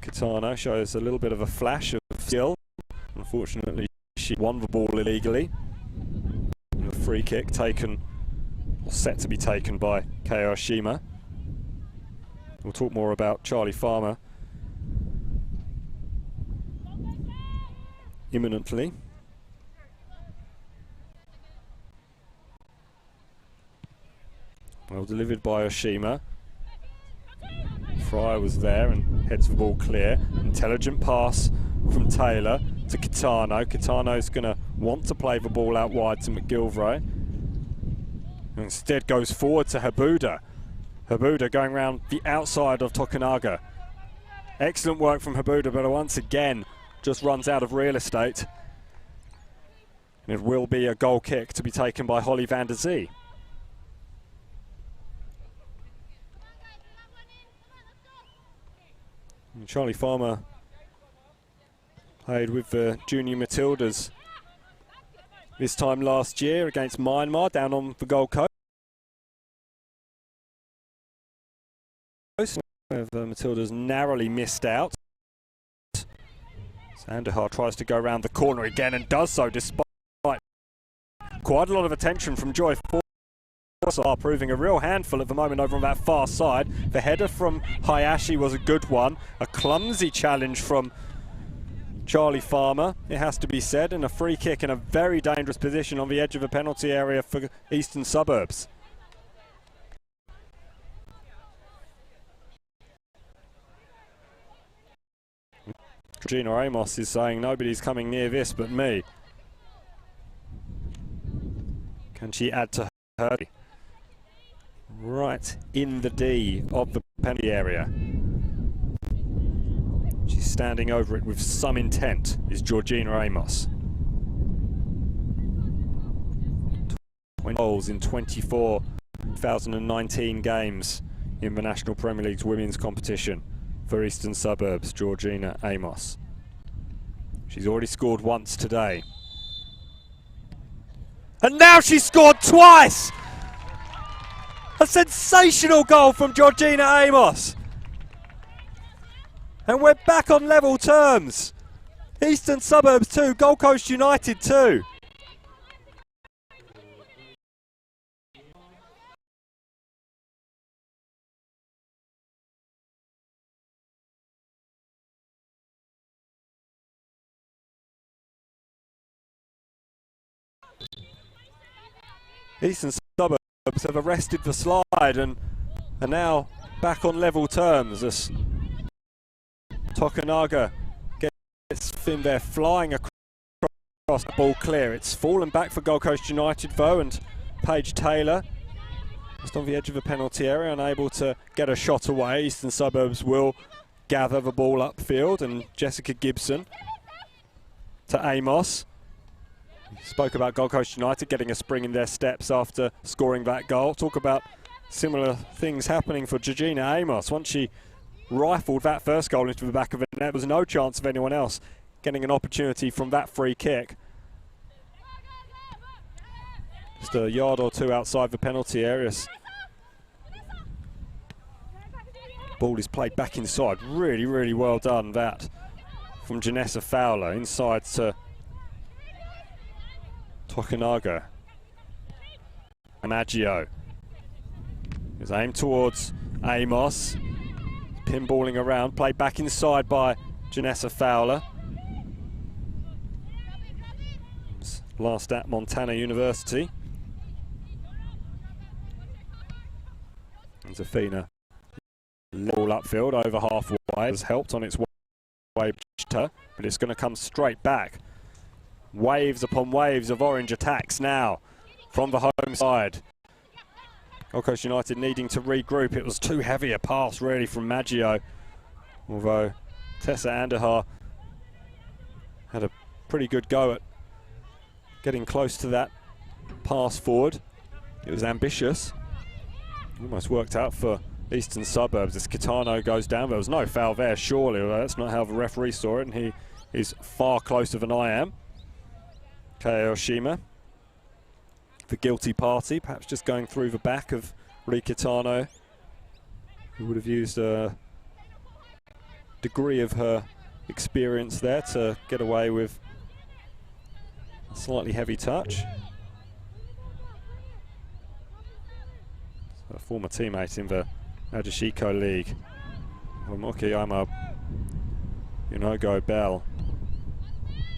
Kitano shows a little bit of a flash of skill. Unfortunately, she won the ball illegally. A free kick taken, or set to be taken, by Kei Oshima. We'll talk more about Charlie Farmer imminently. Well delivered by Oshima. Fryer was there and heads the ball clear. Intelligent pass from Taylor to Kitano. Kitano's going to want to play the ball out wide to McGilvray. And instead goes forward to Habuda. Habuda going around the outside of Tokunaga. Excellent work from Habuda, but once again just runs out of real estate. And it will be a goal kick to be taken by Holly van der Zee. And Charlie Farmer played with the Junior Matildas this time last year against Myanmar down on the Gold Coast, where the Matildas narrowly missed out. Andahar tries to go around the corner again and does so despite quite a lot of attention from Joy Forsyth, proving a real handful at the moment over on that far side. The header from Hayashi was a good one. A clumsy challenge from Charlie Farmer, it has to be said, and a free kick in a very dangerous position on the edge of the penalty area for Eastern Suburbs. Georgina Amos is saying nobody's coming near this but me. Can she add to her? Right in the D of the penalty area. She's standing over it with some intent, is Georgina Amos. 20 goals in 24 2019 games in the National Premier League's women's competition for Eastern Suburbs, Georgina Amos. She's already scored once today. And now she's scored twice! A sensational goal from Georgina Amos. And we're back on level terms. Eastern Suburbs 2, Gold Coast United 2. Eastern Suburbs have arrested the slide and are now back on level terms as Tokunaga gets in there flying across the ball clear. It's fallen back for Gold Coast United though, and Paige Taylor just on the edge of the penalty area, unable to get a shot away. Eastern Suburbs will gather the ball upfield, and Jessica Gibson to Amos. We spoke about Gold Coast United getting a spring in their steps after scoring that goal. Talk about similar things happening for Georgina Amos. Once she rifled that first goal into the back of the net, there was no chance of anyone else getting an opportunity from that free kick. Just a yard or two outside the penalty area. Ball is played back inside. Really, really well done that from Janessa Fowler. Inside to Tokunaga. Maggio is aimed towards Amos. Pinballing around, played back inside by Janessa Fowler. Last at Montana University. And Zafina, all upfield, over halfway, has helped on its way, but it's going to come straight back. Waves upon waves of Orange attacks now from the home side. Gold Coast United needing to regroup. It was too heavy a pass really from Maggio, although Tessa Andahar had a pretty good go at getting close to that pass forward. It was ambitious. Almost worked out for Eastern Suburbs as Kitano goes down. There was no foul there, surely. Well, that's not how the referee saw it, and he is far closer than I am. Kei Oshima, the guilty party, perhaps just going through the back of Ri Kitano, who would have used a degree of her experience there to get away with a slightly heavy touch. A former teammate in the Ajashiko League, Mokiyama Yunogo Bell,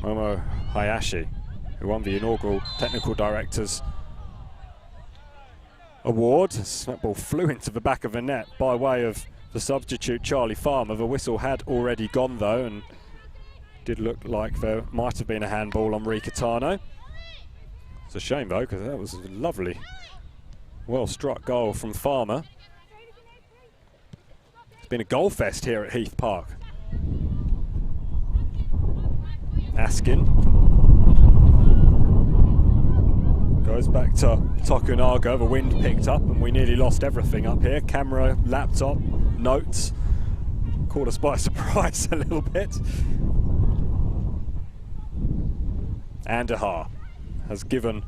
Momo Hayashi, who won the inaugural Technical Directors Award. That ball flew into the back of the net by way of the substitute Charlie Farmer. The whistle had already gone though, and did look like there might have been a handball on Ri Kitano. It's a shame though, because that was a lovely, well struck goal from Farmer. It's been a goal fest here at Heath Park. Askin goes back to Tokunaga. The wind picked up and we nearly lost everything up here. Camera, laptop, notes. Caught us by surprise a little bit. Andahar has given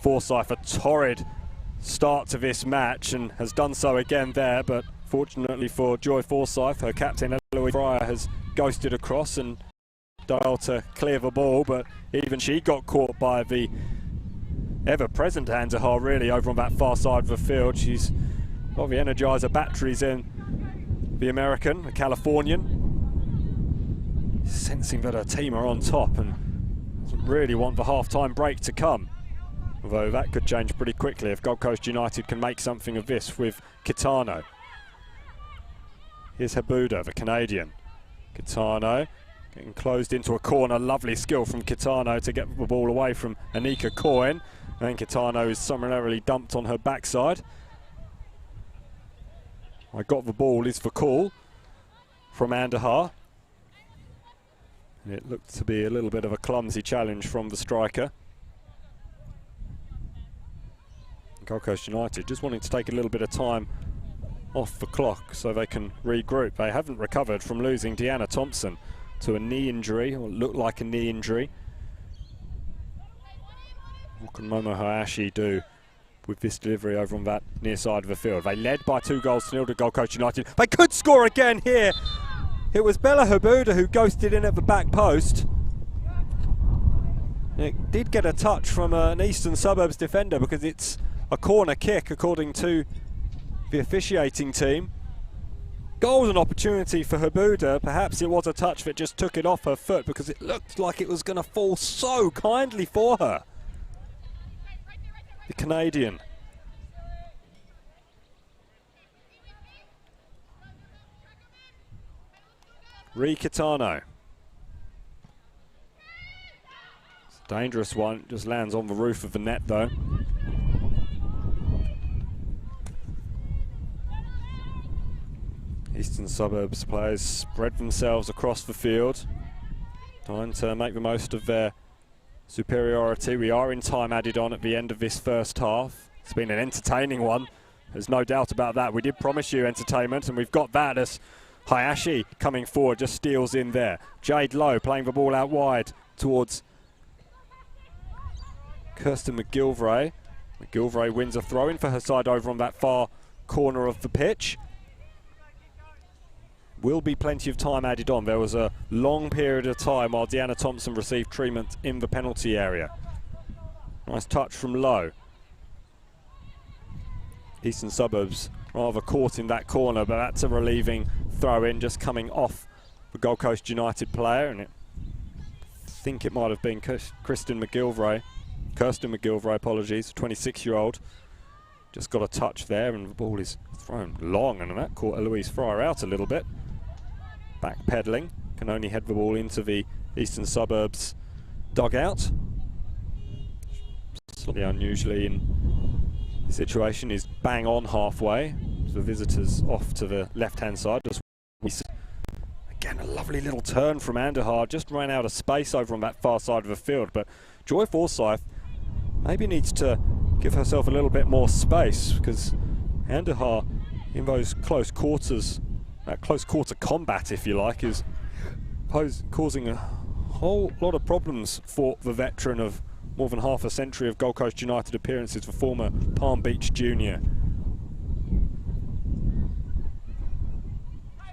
Forsyth a torrid start to this match and has done so again there, but fortunately for Joy Forsyth, her captain Eloise Fryer has ghosted across and done to clear the ball, but even she got caught by the ever-present Andahar really over on that far side of the field. She's got the Energizer batteries in, the American, the Californian, sensing that her team are on top and doesn't really want the half-time break to come. Although that could change pretty quickly if Gold Coast United can make something of this with Kitano. Here's Habuda, the Canadian. Kitano getting closed into a corner. Lovely skill from Kitano to get the ball away from Anika Coyne. And Kitano is summarily dumped on her backside. I got the ball is for call from Andahar. And it looked to be a little bit of a clumsy challenge from the striker. Gold Coast United just wanting to take a little bit of time off the clock so they can regroup. They haven't recovered from losing Deanna Thompson to a knee injury, or looked like a knee injury. What can Momo Hayashi do with this delivery over on that near side of the field? They led by 2-0 to Gold Coast United. They could score again here. It was Bella Habuda who ghosted in at the back post. It did get a touch from an Eastern Suburbs defender because it's a corner kick according to the officiating team. Golden opportunity for Habuda. Perhaps it was a touch that just took it off her foot because it looked like it was going to fall so kindly for her. The Canadian. Ri Kitano. It's a dangerous one, just lands on the roof of the net though. Eastern Suburbs players spread themselves across the field, trying to make the most of their superiority. We are in time added on at the end of this first half. It's been an entertaining one, there's no doubt about that. We did promise you entertainment and we've got that as Hayashi coming forward, just steals in there. Jade Lowe playing the ball out wide towards Kirsten McGilvray. McGilvray wins a throw-in for her side over on that far corner of the pitch. Will be plenty of time added on. There was a long period of time while Deanna Thompson received treatment in the penalty area. Nice touch from Lowe. Eastern Suburbs rather caught in that corner, but that's a relieving throw in just coming off the Gold Coast United player, and I think it might have been Kirsten McGilvray, apologies, 26-year-old. Just got a touch there, and the ball is thrown long, and that caught Eloise Fryer out a little bit. Backpedaling, can only head the ball into the Eastern Suburbs dugout. Slightly unusually in the situation is bang on halfway. The visitors off to the left-hand side. Again, a lovely little turn from Andahar. Just ran out of space over on that far side of the field, but Joy Forsyth maybe needs to give herself a little bit more space, because Andahar in those close quarters, that close quarter combat, if you like, is causing a whole lot of problems for the veteran of more than half a century of Gold Coast United appearances, for former Palm Beach junior.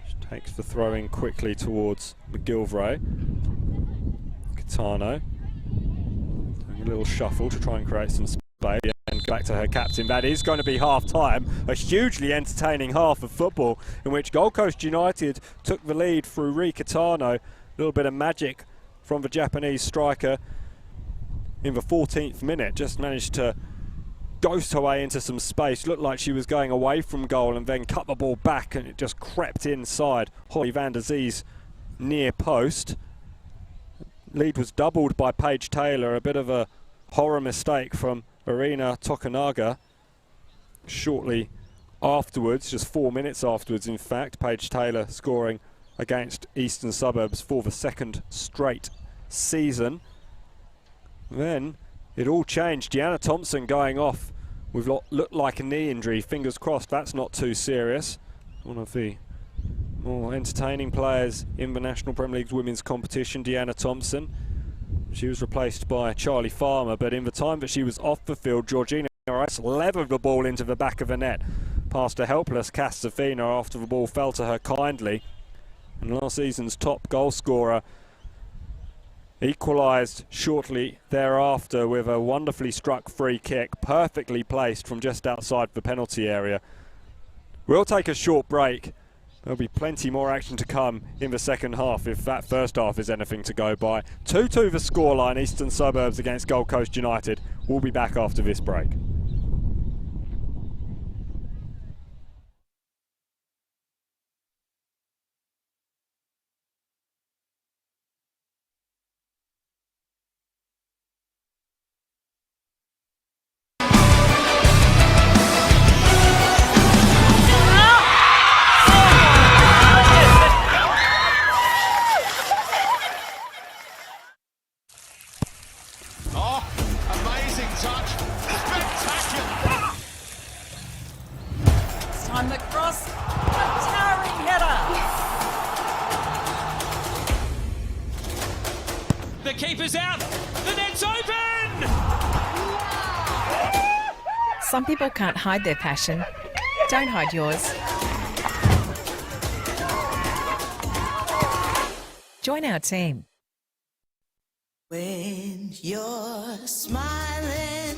She takes the throw in quickly towards McGilvray. Catano doing a little shuffle to try and create some space, and back to her captain. That is going to be half time. A hugely entertaining half of football in which Gold Coast United took the lead through Ri Catano. A little bit of magic from the Japanese striker in the 14th minute, just managed to ghost her way into some space. Looked like she was going away from goal and then cut the ball back, and it just crept inside Holly van der Zee's near post. Lead was doubled by Paige Taylor, a bit of a horror mistake from Arina Tokunaga. Shortly afterwards, just 4 minutes afterwards in fact, Paige Taylor scoring against Eastern Suburbs for the second straight season. Then it all changed. Deanna Thompson going off with what looked like a knee injury. Fingers crossed that's not too serious. One of the more entertaining players in the National Premier League's women's competition, Deanna Thompson. She was replaced by Charlie Farmer, but in the time that she was off the field, Georgina Rice levered the ball into the back of the net past a helpless Cass Safina after the ball fell to her kindly. And last season's top goal scorer equalised shortly thereafter with a wonderfully struck free kick, perfectly placed from just outside the penalty area. We'll take a short break. There'll be plenty more action to come in the second half, if that first half is anything to go by. 2-2 the scoreline, Eastern Suburbs against Gold Coast United. We'll be back after this break. The keeper's out. The net's open. Some people can't hide their passion. Don't hide yours. Join our team. When you're smiling,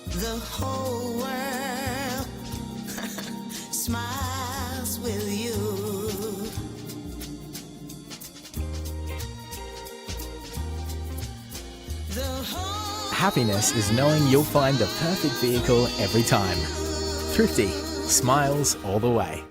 the whole world smiles with you. Happiness is knowing you'll find the perfect vehicle every time. Thrifty, smiles all the way.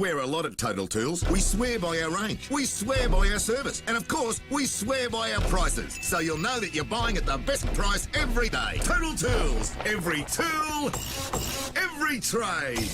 swear a lot at Total Tools. We swear by our range. We swear by our service. And of course, we swear by our prices. So you'll know that you're buying at the best price every day. Total Tools. Every tool, every trade.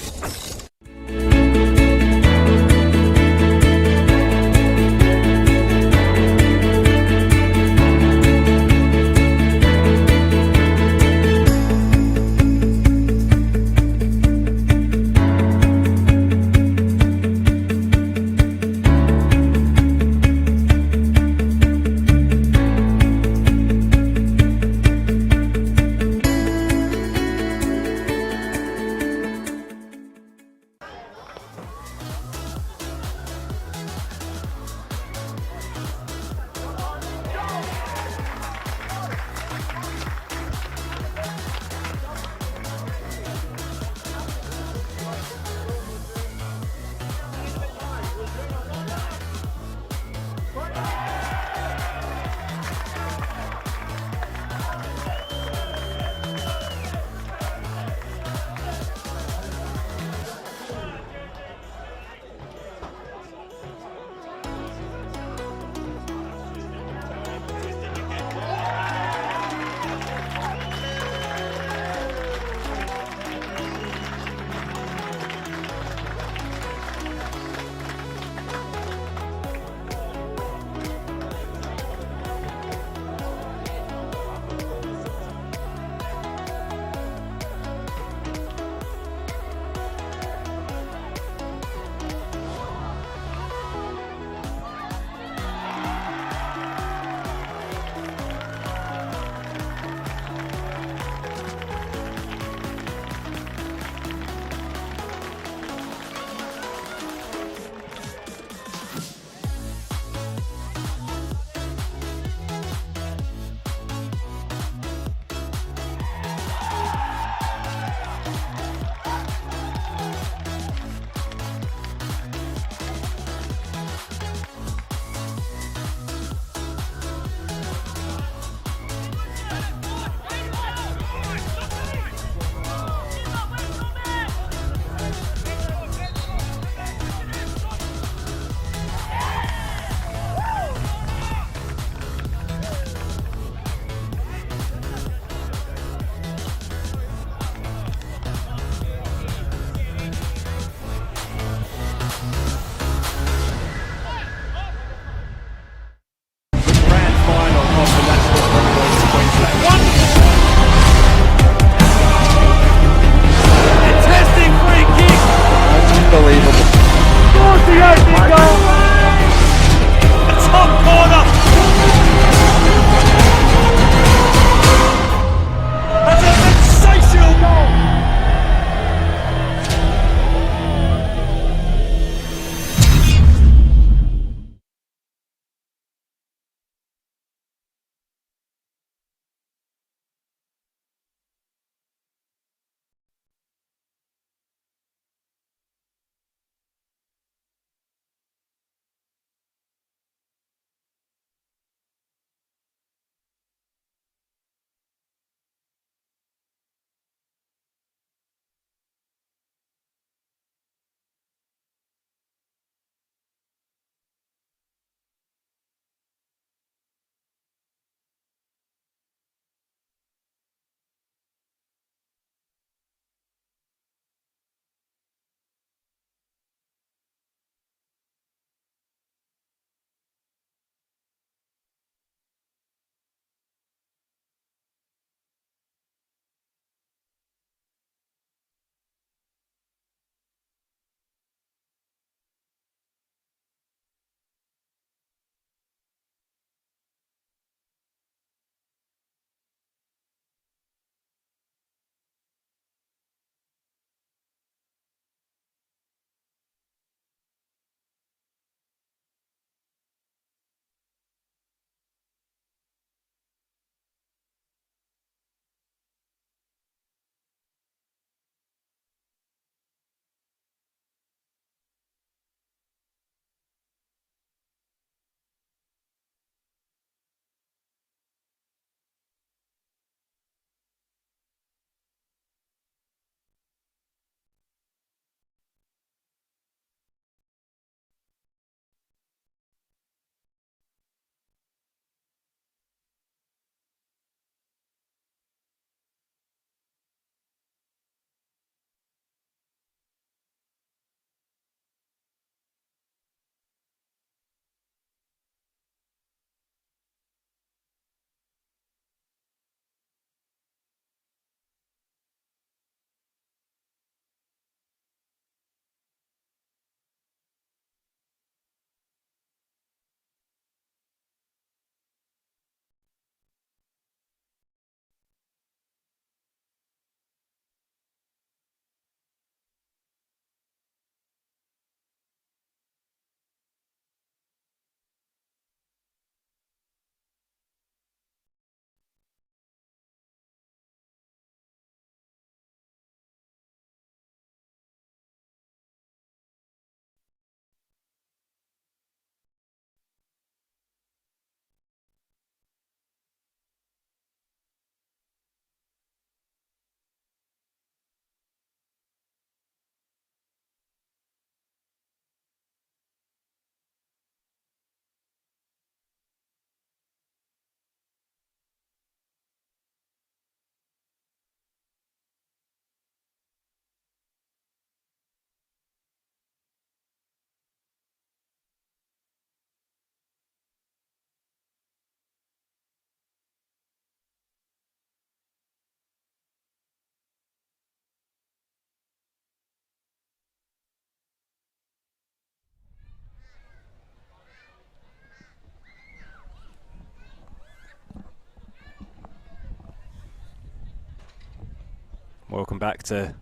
back to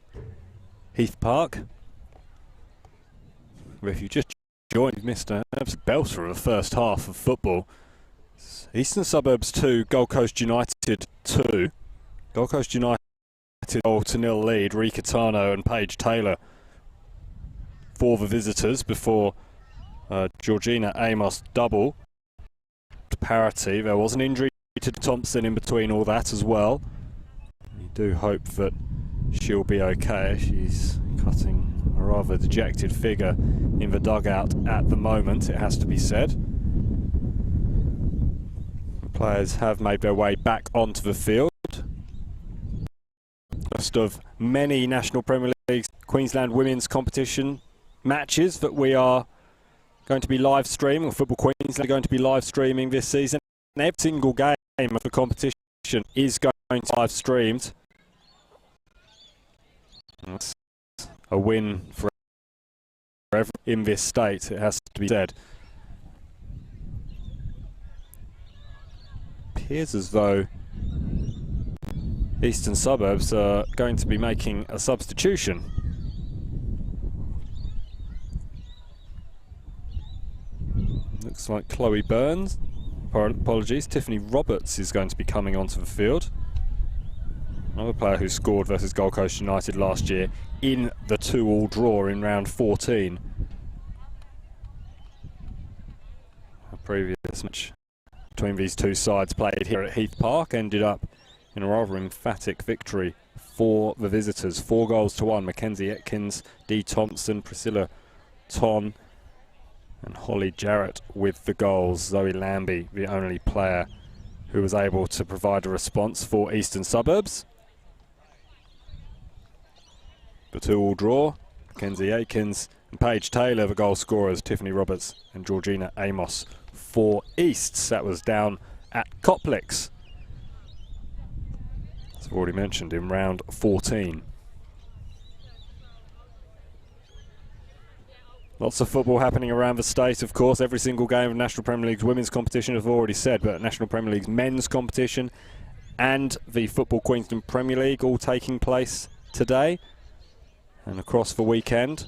Heath Park. If you just joined, Mr. Belter of the first half of football. Eastern Suburbs 2, Gold Coast United 2. Gold Coast United 0-0 lead. Ricatano and Paige Taylor for the visitors before Georgina Amos double. Parity. There was an injury to Thompson in between all that as well. We do hope that she'll be okay. She's cutting a rather dejected figure in the dugout at the moment, it has to be said. The players have made their way back onto the field. First of many National Premier League Queensland women's competition matches that we are going to be live streaming, or Football Queensland are going to be live streaming this season. And every single game of the competition is going to be live streamed. That's a win for everyone in this state, it has to be said. Appears as though Eastern Suburbs are going to be making a substitution. Looks like Chloe Burns, apologies, Tiffany Roberts is going to be coming onto the field. Another player who scored versus Gold Coast United last year in the 2-2 draw in round 14. A previous match between these two sides played here at Heath Park ended up in a rather emphatic victory for the visitors. 4-1. Mackenzie Atkins, Dee Thompson, Priscilla Ton and Holly Jarrett with the goals. Zoe Lambie, the only player who was able to provide a response for Eastern Suburbs. The 2-2 draw, Mackenzie Atkins and Paige Taylor, the goal scorers, Tiffany Roberts and Georgina Amos for Easts. That was down at Coplix, as I've already mentioned, in round 14. Lots of football happening around the state, of course. Every single game of National Premier League's women's competition, I've already said, but National Premier League's men's competition and the Football Queensland Premier League all taking place today and across the weekend.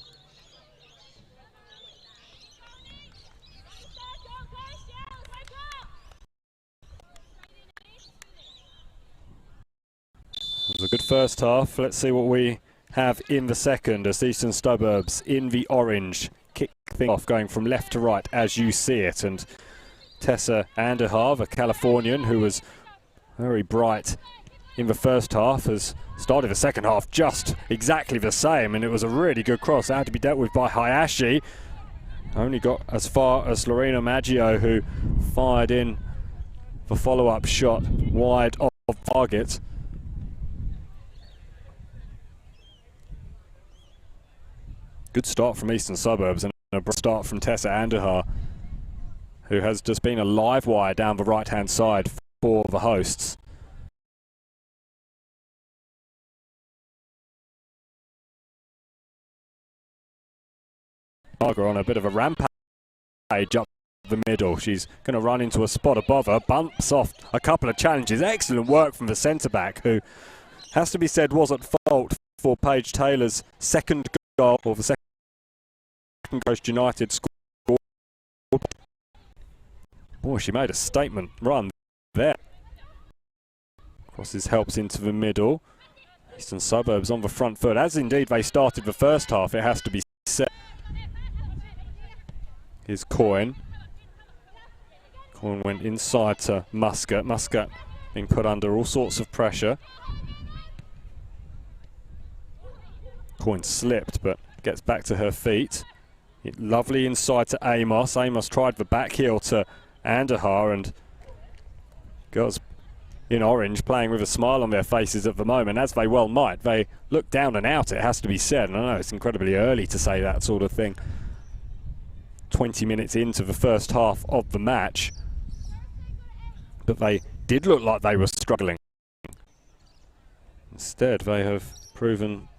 It was a good first half. Let's see what we have in the second as Eastern Suburbs in the orange kick things off, going from left to right as you see it. And Tessa Anderhav, a Californian who was very bright in the first half, has started the second half just exactly the same, and it was a really good cross that had to be dealt with by Hayashi. Only got as far as Lorena Maggio, who fired in the follow-up shot wide of target. Good start from Eastern Suburbs and a start from Tessa Anderhav, who has just been a live wire down the right-hand side for the hosts. Margaret on a bit of a rampage up the middle. She's going to run into a spot above her, bumps off a couple of challenges. Excellent work from the centre-back, who, has to be said, was at fault for Paige Taylor's second goal, or the second Coast United score. Boy, she made a statement run there. Crosses helps into the middle. Eastern Suburbs on the front foot, as indeed they started the first half, it has to be said. Here's Coyne. Coyne went inside to Muscat. Muscat being put under all sorts of pressure. Coyne slipped but gets back to her feet. Lovely inside to Amos. Amos tried the back heel to Anderhav, and girls in orange playing with a smile on their faces at the moment, as they well might. They look down and out, it has to be said. And I know it's incredibly early to say that sort of thing 20 minutes into the first half of the match, but they did look like they were struggling. Instead, they have proven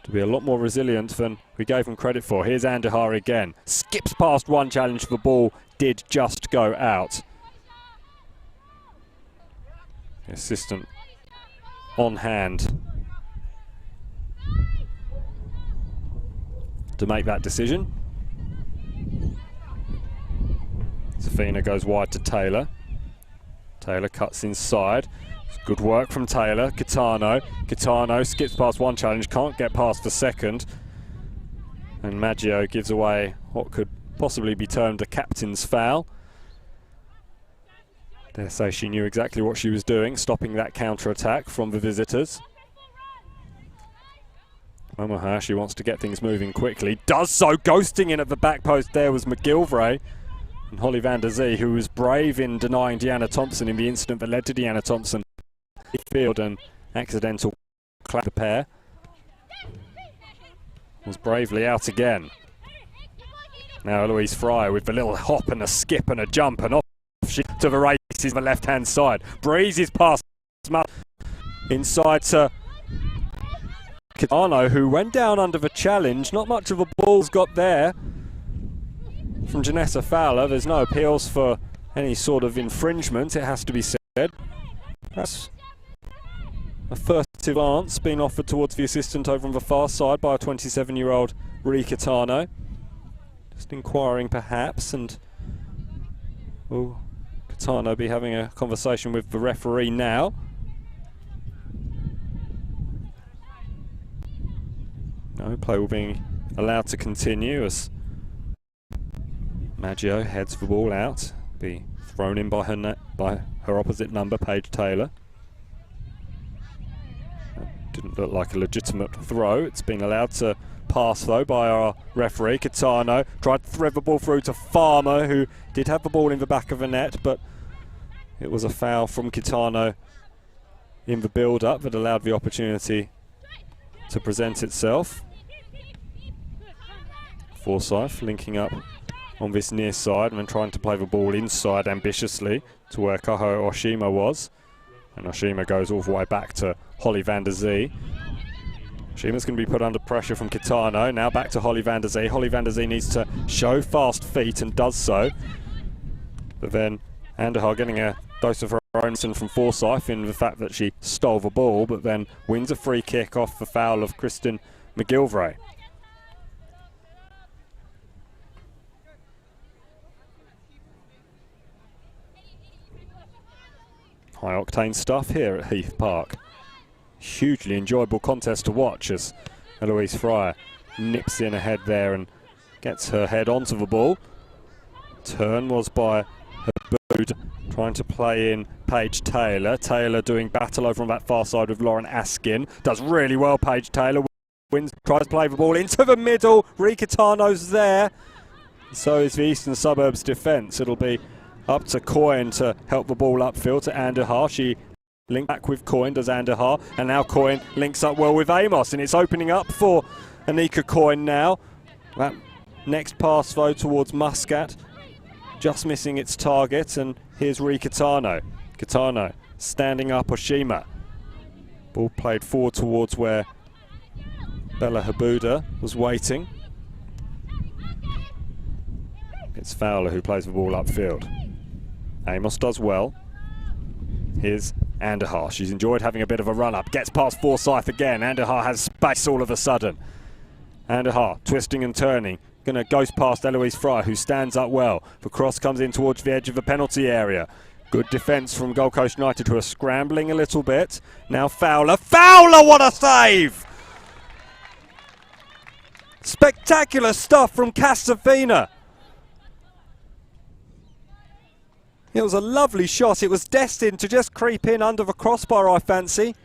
to be a lot more resilient than we gave them credit for. Here's Anderhav again. Skips past one challenge, the ball did just go out. The assistant on hand to make that decision. Safina goes wide to Taylor. Taylor cuts inside. Good work from Taylor. Kitano. Kitano skips past one challenge, can't get past the second. And Maggio gives away what could possibly be termed a captain's foul. Dare say she knew exactly what she was doing, stopping that counter-attack from the visitors. Momo Hayashi wants to get things moving quickly. Does so, ghosting in at the back post there was McGilvray. And Holly van der Zee, who was brave in denying Deanna Thompson in the incident that led to Deanna Thompson field and accidental clap the pair, was bravely out again. Now Eloise Fryer with the little hop and a skip and a jump and off she to the races on the left hand side. Breezes past inside to Kitano, who went down under the challenge. Not much of a ball's got there from Janessa Fowler. There's no appeals for any sort of infringement, it has to be said. That's a furtive glance being offered towards the assistant over on the far side by a 27-year-old Rie Kitano. Just inquiring perhaps, and will Kitano be having a conversation with the referee now? No, play will be allowed to continue as Maggio heads the ball out, be thrown in by her opposite number, Paige Taylor. That didn't look like a legitimate throw. It's been allowed to pass though by our referee. Kitano tried to thread the ball through to Farmer, who did have the ball in the back of the net, but it was a foul from Kitano in the build-up that allowed the opportunity to present itself. Forsyth linking up on this near side and then trying to play the ball inside ambitiously to where Kaho Oshima was. And Oshima goes all the way back to Holly van der Zee. Oshima's going to be put under pressure from Kitano. Now back to Holly van der Zee. Holly van der Zee needs to show fast feet and does so. But then Anderhar getting a dose of her own from Forsyth in the fact that she stole the ball, but then wins a free kick off the foul of Kristen McGilvray. High octane stuff here at Heath Park. Hugely enjoyable contest to watch as Eloise Fryer nips in ahead there and gets her head onto the ball. Turn was by Haboud, trying to play in Paige Taylor. Taylor doing battle over on that far side with Lauren Askin. Does really well, Paige Taylor. Wins, tries to play the ball into the middle. Rie Kitano's there. So is the Eastern Suburbs defence. It'll be up to Coyne to help the ball upfield to Anderhar. She linked back with Coyne, does Anderhar, and now Coyne links up well with Amos, and it's opening up for Anika Coyne now. That next pass though towards Muscat, just missing its target, and here's Rie Kitano. Kitano standing up Oshima. Ball played forward towards where Bella Habuda was waiting. It's Fowler who plays the ball upfield. Amos does well. Here's Anderhar. She's enjoyed having a bit of a run-up. Gets past Forsyth again. Anderhar has space all of a sudden. Anderhar twisting and turning. Going to ghost past Eloise Fryer, who stands up well. The cross comes in towards the edge of the penalty area. Good defence from Gold Coast United, who are scrambling a little bit. Now Fowler. Fowler, what a save! Spectacular stuff from Casafina. It was a lovely shot. It was destined to just creep in under the crossbar, I fancy.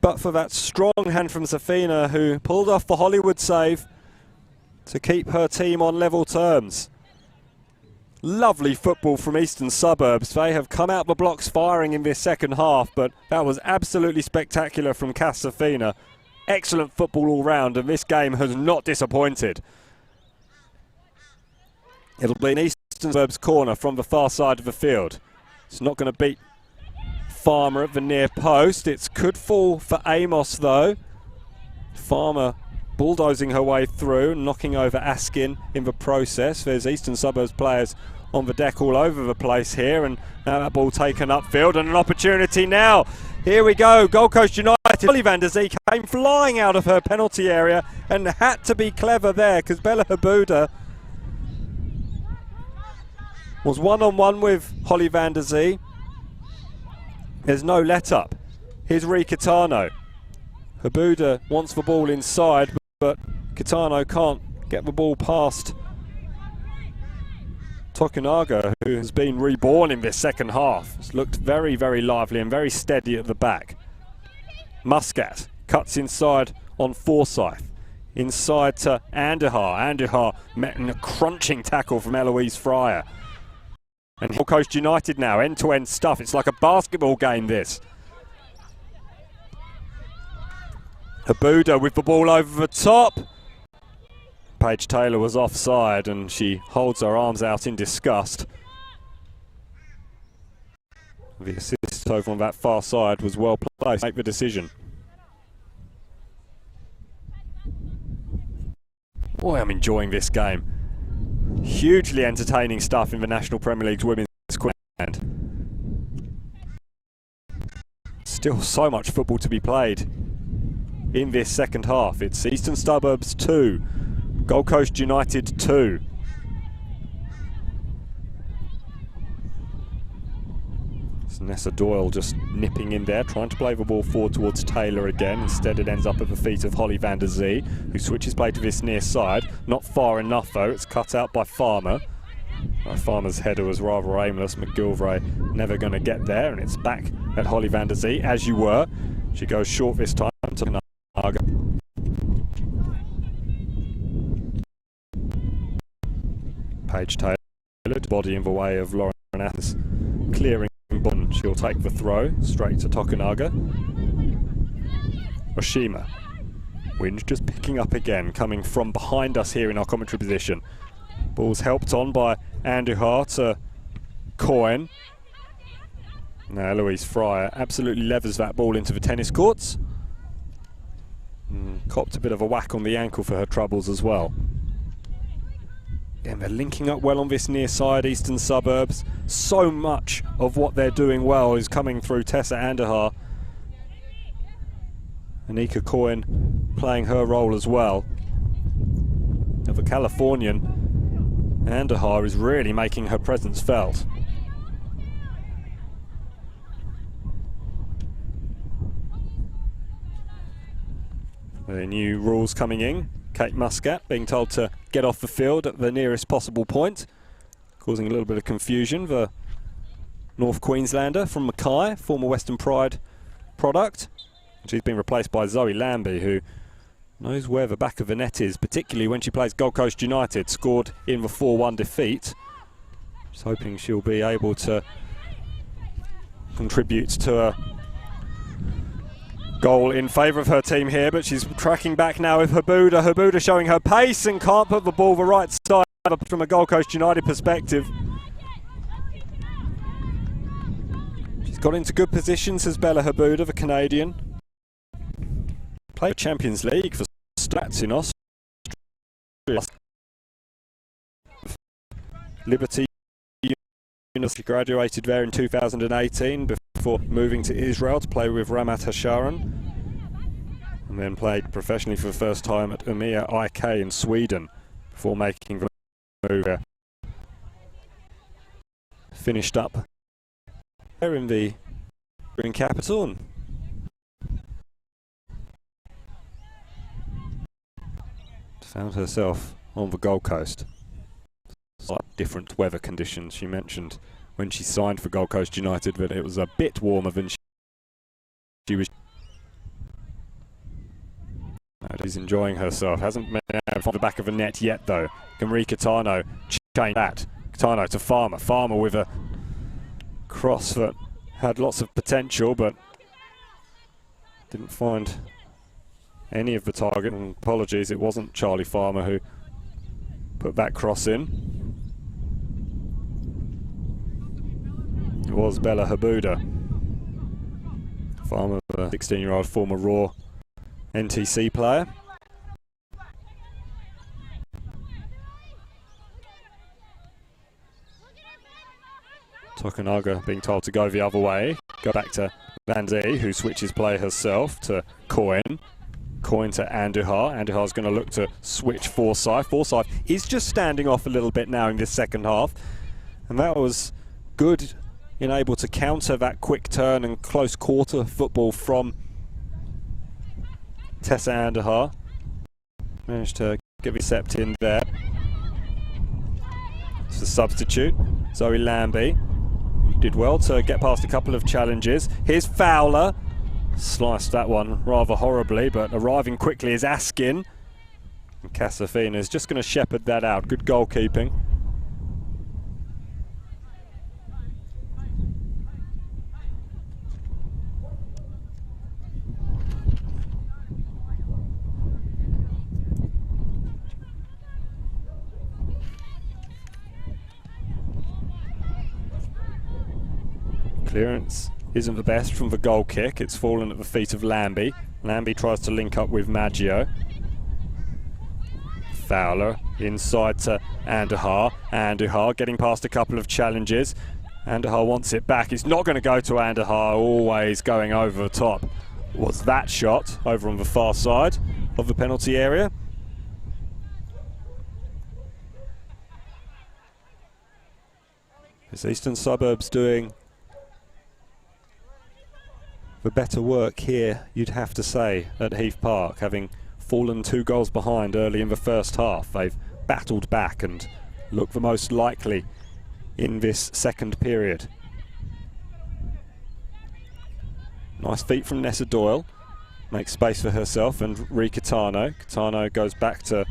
But for that strong hand from Safina, who pulled off the Hollywood save to keep her team on level terms. Lovely football from Eastern Suburbs. They have come out the blocks firing in this second half, but that was absolutely spectacular from Casafina. Excellent football all round, and this game has not disappointed. It'll be an Eastern Suburbs corner from the far side of the field. It's not going to beat Farmer at the near post. It could fall for Amos though. Farmer bulldozing her way through, knocking over Askin in the process. There's Eastern Suburbs players on the deck all over the place here, and now that ball taken upfield and an opportunity now. Here we go, Gold Coast United United. Holly van der Zee came flying out of her penalty area and had to be clever there because Bella Habuda was one-on-one with Holly van der Zee. There's no let-up. Here's Ri Kitano. Habuda wants the ball inside, but Kitano can't get the ball past Tokunaga, who has been reborn in this second half. It's looked very, very lively and very steady at the back. Muscat cuts inside on Forsyth. Inside to Andahar. Andahar met in a crunching tackle from Eloise Fryer. And Gold Coast United now, end-to-end stuff. It's like a basketball game, this. Habuda with the ball over the top. Paige Taylor was offside and she holds her arms out in disgust. The assist over on that far side was well placed to make the decision. Boy, I'm enjoying this game. Hugely entertaining stuff in the National Premier League's Women's Queensland. Still so much football to be played in this second half. It's Eastern Suburbs 2, Gold Coast United 2. It's Nessa Doyle just nipping in there, trying to play the ball forward towards Taylor again. Instead it ends up at the feet of Holly van der Zee, who switches play to this near side. Not far enough though, it's cut out by Farmer. Farmer's header was rather aimless. McGilvray never going to get there, and it's back at Holly van der Zee, as you were. She goes short this time to Naga. Paige Taylor, body in the way of Lauren Athens, clearing ball. She'll take the throw straight to Tokunaga. Oshima. Winge just picking up again, coming from behind us here in our commentary position. Ball's helped on by Andujar to Coyne. Now Eloise Fryer absolutely levers that ball into the tennis courts. Copped a bit of a whack on the ankle for her troubles as well. Again, they're linking up well on this near side, Eastern Suburbs. So much of what they're doing well is coming through Tessa Andujar. Anika Coyne playing her role as well. Now the Californian, Andujar is really making her presence felt. The new rules coming in. Kate Muscat being told to get off the field at the nearest possible point, causing a little bit of confusion. The North Queenslander from Mackay, former Western Pride product. She's been replaced by Zoe Lambie, who knows where the back of the net is, particularly when she plays Gold Coast United, scored in the 4-1 defeat. Just hoping she'll be able to contribute to a goal in favour of her team here, but she's tracking back now with Habuda. Habuda showing her pace and can't put the ball the right side from a Gold Coast United perspective. She's got into good position, says Bella Habuda, the Canadian. Played Champions League for Strats in Austria. Liberty University, graduated there in 2018 before moving to Israel to play with Ramat Hasharon, and then played professionally for the first time at Umeå IK in Sweden before making the move. Finished up there in the green capital and found herself on the Gold Coast. Slight different weather conditions. She mentioned when she signed for Gold Coast United that it was a bit warmer than she was. She's enjoying herself. Hasn't been out from the back of the net yet though. Can Ri Kitano change that? Kitano to Farmer. Farmer with a cross that had lots of potential but didn't find any of the target. And apologies, it wasn't Charlie Farmer who put that cross in. It was Bella Habuda. Farmer, a 16-year-old former Raw NTC player. Tokunaga being told to go the other way. Go back to Van Zee, who switches play herself to Coyne. Coyne to Andujar. Andujar's going to look to switch Forsyth. Forsyth is just standing off a little bit now in this second half. And that was good in able to counter that quick turn and close quarter football from Tessa Andujar. Managed to get Sept in there. It's a substitute, Zoe Lambie. Did well to get past a couple of challenges. Here's Fowler. Sliced that one rather horribly, but arriving quickly is Askin. And Casafina is just going to shepherd that out. Good goalkeeping. Clearance isn't the best from the goal kick. It's fallen at the feet of Lambie. Lambie tries to link up with Maggio. Fowler inside to Andujar. Andujar getting past a couple of challenges. Andujar wants it back. It's not going to go to Andujar, always going over the top. Was that shot over on the far side of the penalty area? Is Eastern Suburbs doing the better work here, you'd have to say, at Heath Park, having fallen 2 goals behind early in the first half. They've battled back and look the most likely in this second period. Nice feet from Nessa Doyle, makes space for herself and Ri Kitano. Kitano goes back to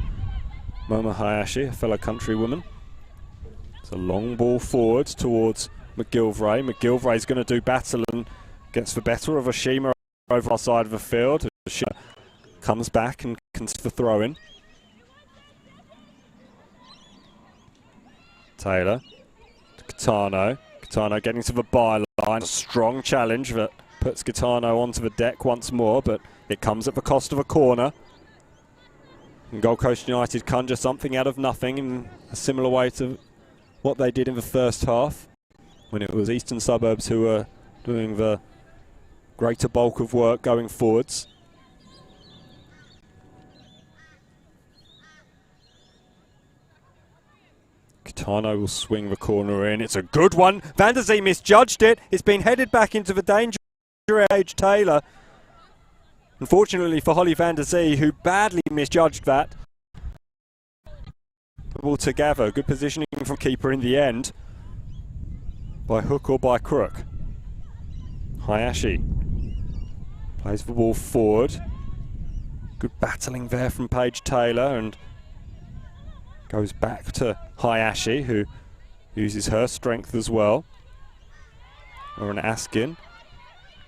Momo Hayashi, a fellow countrywoman. It's a long ball forward towards McGilvray. McGilvray's going to do battle and gets the better of Oshima over our side of the field. Oshima comes back and can the throw in. Taylor to Kitano. Kitano getting to the byline. A strong challenge that puts Kitano onto the deck once more, but it comes at the cost of a corner. And Gold Coast United conjure something out of nothing in a similar way to what they did in the first half, when it was Eastern Suburbs who were doing the greater bulk of work going forwards. Kitano will swing the corner in. It's a good one. Van der Zee misjudged it. It's been headed back into the danger age Taylor. Unfortunately for Holly Van der Zee, who badly misjudged that. Altogether, good positioning from keeper in the end. By hook or by crook. Hayashi plays the ball forward. Good battling there from Paige Taylor and goes back to Hayashi, who uses her strength as well. Or an Askin.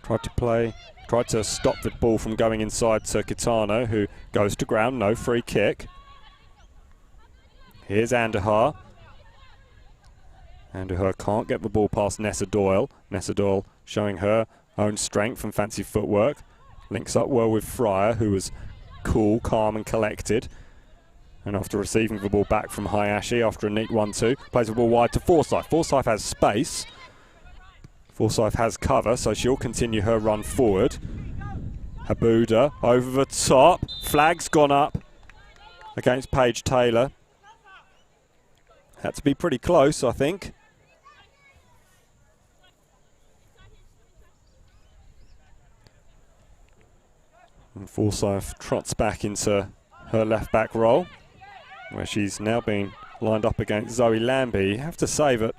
Tried to stop the ball from going inside to Kitano, who goes to ground, no free kick. Here's Andujar. Andujar can't get the ball past Nessa Doyle. Nessa Doyle showing her own strength and fancy footwork. Links up well with Fryer, who was cool, calm and collected. And after receiving the ball back from Hayashi after a neat 1-2, plays the ball wide to Forsyth. Forsyth has space. Forsyth has cover, so she'll continue her run forward. Habuda over the top. Flag's gone up against Paige Taylor. Had to be pretty close, I think. And Forsyth trots back into her left back role, where she's now being lined up against Zoe Lambie. You have to say that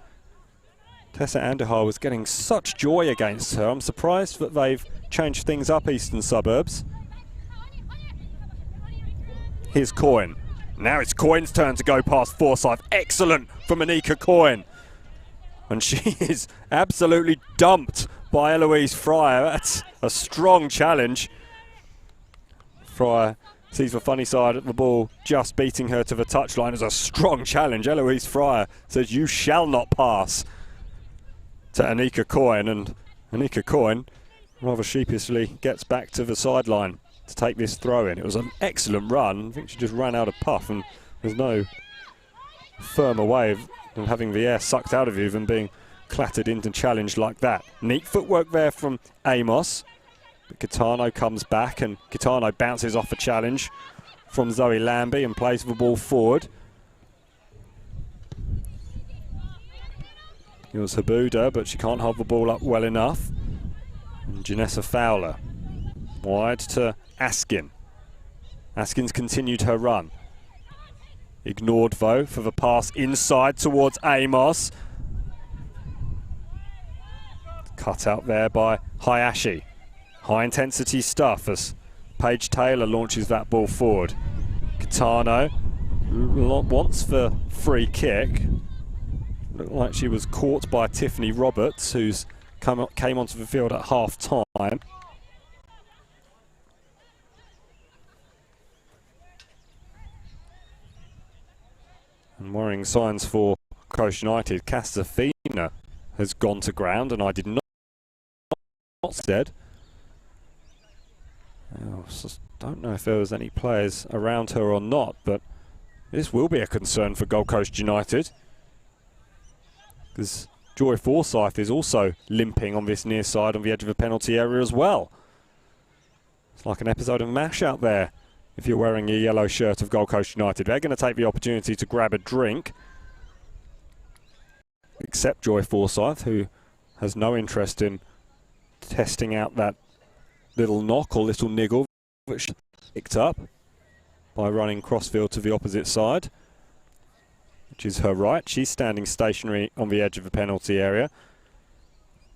Tessa Andujar was getting such joy against her. I'm surprised that they've changed things up, Eastern Suburbs. Here's Coyne. Now it's Coyne's turn to go past Forsyth. Excellent from Anika Coyne. And she is absolutely dumped by Eloise Fryer. That's a strong challenge. Fryer sees the funny side at the ball, just beating her to the touchline as a strong challenge. Eloise Fryer says, "You shall not pass," to Anika Coyne, and Anika Coyne rather sheepishly gets back to the sideline to take this throw in. It was an excellent run. I think she just ran out of puff, and there's no firmer way of having the air sucked out of you than being clattered into challenge like that. Neat footwork there from Amos. But Kitano comes back and Kitano bounces off a challenge from Zoe Lambie and plays the ball forward. It was Habuda, but she can't hold the ball up well enough. And Janessa Fowler wide to Askin. Askin's continued her run. Ignored though for the pass inside towards Amos. Cut out there by Hayashi. High intensity stuff as Paige Taylor launches that ball forward. Kitano wants the free kick. Looked like she was caught by Tiffany Roberts, who's came onto the field at half time. And worrying signs for Coast United. Casafina has gone to ground, and I did not said. Don't know if there was any players around her or not, but this will be a concern for Gold Coast United, because Joy Forsyth is also limping on this near side on the edge of the penalty area as well. It's like an episode of MASH out there if you're wearing a yellow shirt of Gold Coast United. They're going to take the opportunity to grab a drink, except Joy Forsyth, who has no interest in testing out that little knock or little niggle which she picked up by running crossfield to the opposite side, which is her right. She's standing stationary on the edge of the penalty area.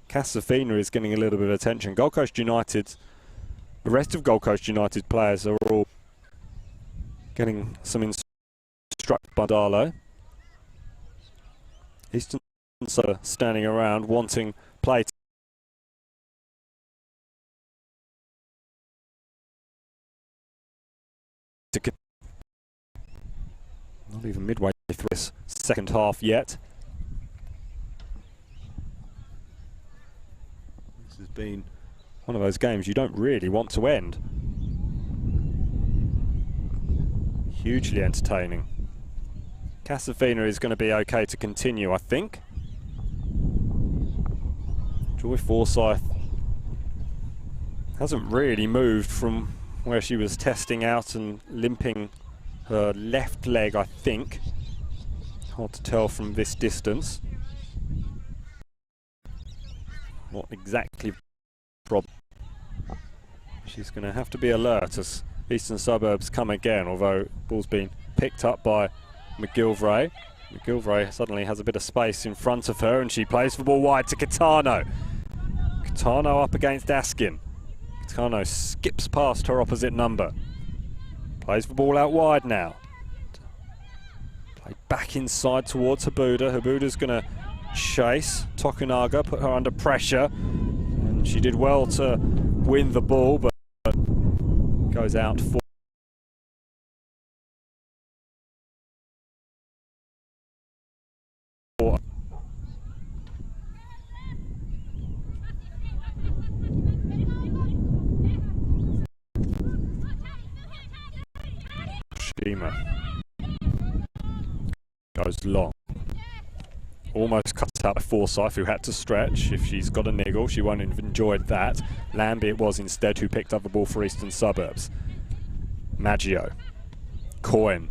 Casafina is getting a little bit of attention. Gold Coast United, the rest of Gold Coast United players are all getting some instruction by Darlow. Easton standing around wanting play to not even midway through this second half yet. This has been one of those games you don't really want to end. Hugely entertaining. Casafina is going to be okay to continue, I think. Joy Forsyth hasn't really moved from where she was testing out and limping her left leg, I think. Hard to tell from this distance what exactly the problem. She's going to have to be alert as Eastern Suburbs come again, although ball's been picked up by McGilvray. McGilvray suddenly has a bit of space in front of her and she plays the ball wide to Kitano. Kitano up against Askin. Kitano skips past her opposite number. Plays the ball out wide now. Play back inside towards Habuda. Habuda's going to chase. Tokunaga put her under pressure. And she did well to win the ball, but goes out for Shima. Goes long. Almost cuts out by Forsyth, who had to stretch. If she's got a niggle, she won't have enjoyed that. Lambie it was instead who picked up the ball for Eastern Suburbs. Maggio. Coyne.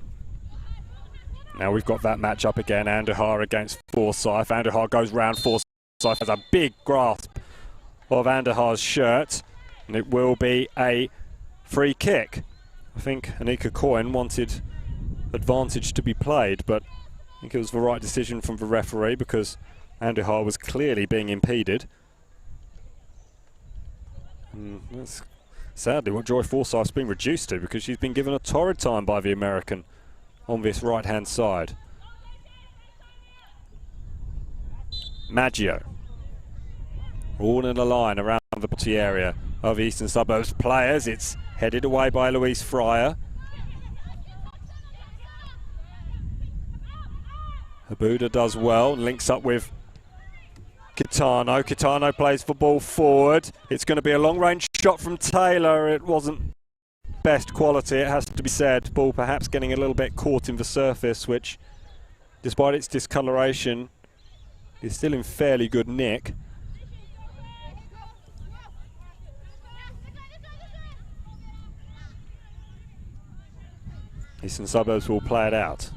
Now we've got that match up again. Andahar against Forsyth. Andahar goes round. Forsyth has a big grasp of Andahar's shirt. And it will be a free kick. I think Anika Coyne wanted advantage to be played, but I think it was the right decision from the referee because Andahar was clearly being impeded. And that's sadly what Joy Forsyth's been reduced to, because she's been given a torrid time by the American on this right-hand side. Maggio. All in a line around the penalty area of Eastern Suburbs players. It's headed away by Louise Fryer. Habuda does well, links up with Kitano. Kitano plays the ball forward. It's going to be a long-range shot from Taylor. It wasn't best quality, it has to be said. Ball perhaps getting a little bit caught in the surface, which, despite its discoloration, is still in fairly good nick. Eastern Suburbs will play it out.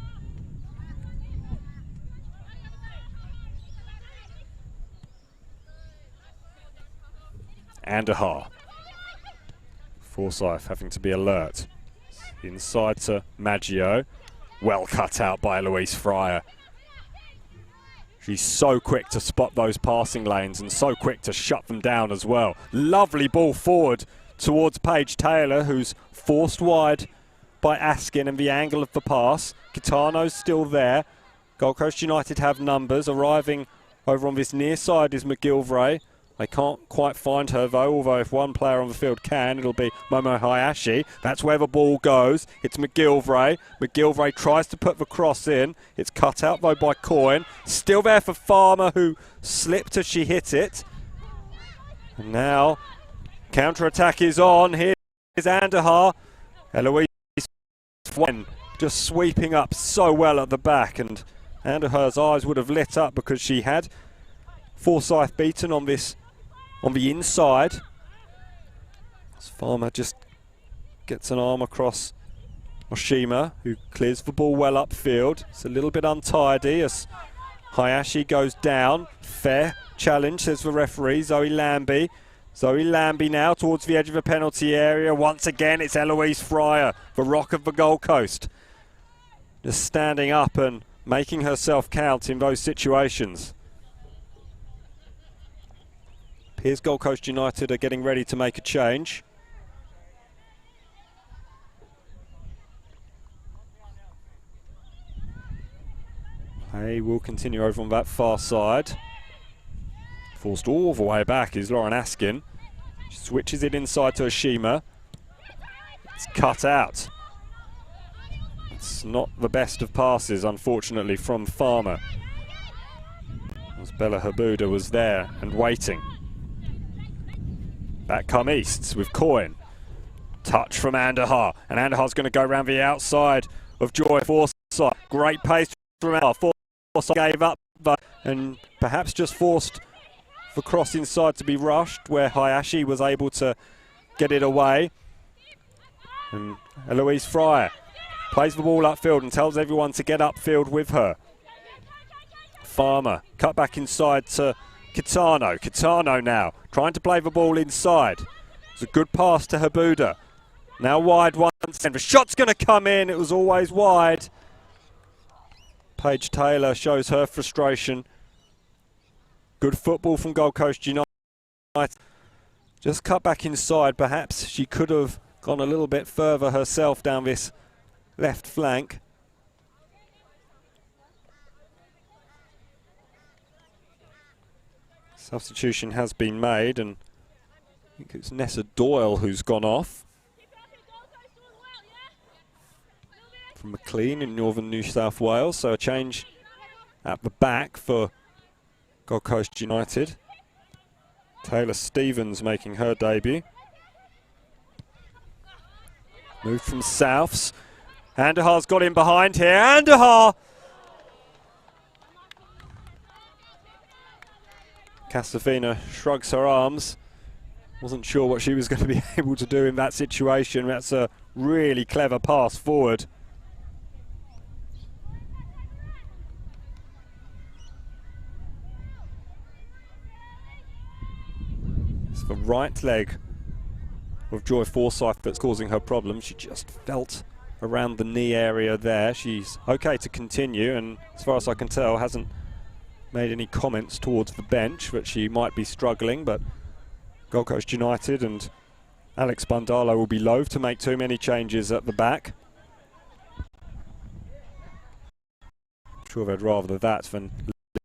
Andahar. Forsyth having to be alert. Inside to Maggio. Well cut out by Eloise Fryer. She's so quick to spot those passing lanes and so quick to shut them down as well. Lovely ball forward towards Paige Taylor, who's forced wide by Askin and the angle of the pass. Kitano's still there. Gold Coast United have numbers. Arriving over on this near side is McGilvray. They can't quite find her though, although if one player on the field can, it'll be Momo Hayashi. That's where the ball goes. It's McGilvray. McGilvray tries to put the cross in. It's cut out though by Coyne. Still there for Farmer, who slipped as she hit it. And now, counter-attack is on. Here's Andahar. Eloise just sweeping up so well at the back, and Andahar's eyes would have lit up because she had Forsyth beaten on the inside. As Farmer just gets an arm across Oshima, who clears the ball well upfield. It's a little bit untidy as Hayashi goes down. Fair challenge, says the referee, Zoe Lambie. Zoe Lambie now towards the edge of the penalty area. Once again, it's Eloise Fryer, the rock of the Gold Coast. Just standing up and making herself count in those situations. Here's Gold Coast United are getting ready to make a change. Play will continue over on that far side. Forced all the way back is Lauren Askin. She switches it inside to Oshima. It's cut out. It's not the best of passes, unfortunately, from Farmer. As Bella Habuda was there and waiting. Back come Easts with Coyne. Touch from Andahar. And Andahar's going to go around the outside of Joy Forsyth. Great pace from Andahar. Forsyth gave up and perhaps just forced the cross inside to be rushed, where Hayashi was able to get it away. And Eloise Fryer plays the ball upfield and tells everyone to get upfield with her. Farmer cut back inside to Kitano. Kitano now trying to play the ball inside. It's a good pass to Habuda. Now wide once, and the shot's going to come in. It was always wide. Paige Taylor shows her frustration. Good football from Gold Coast United. Just cut back inside. Perhaps she could have gone a little bit further herself down this left flank. Substitution has been made, and I think it's Nessa Doyle who's gone off. From McLean in northern New South Wales, so a change at the back for Gold Coast United. Taylor Stevens making her debut. Moved from Souths. Andahar's got in behind here. Andahar! Casafina shrugs her arms. Wasn't sure what she was going to be able to do in that situation. That's a really clever pass forward. It's the right leg of Joy Forsyth that's causing her problems. She just felt around the knee area there. She's okay to continue, and as far as I can tell, hasn't made any comments towards the bench that she might be struggling, but Gold Coast United and Alex Bundalo will be loath to make too many changes at the back. I'm sure they'd rather that than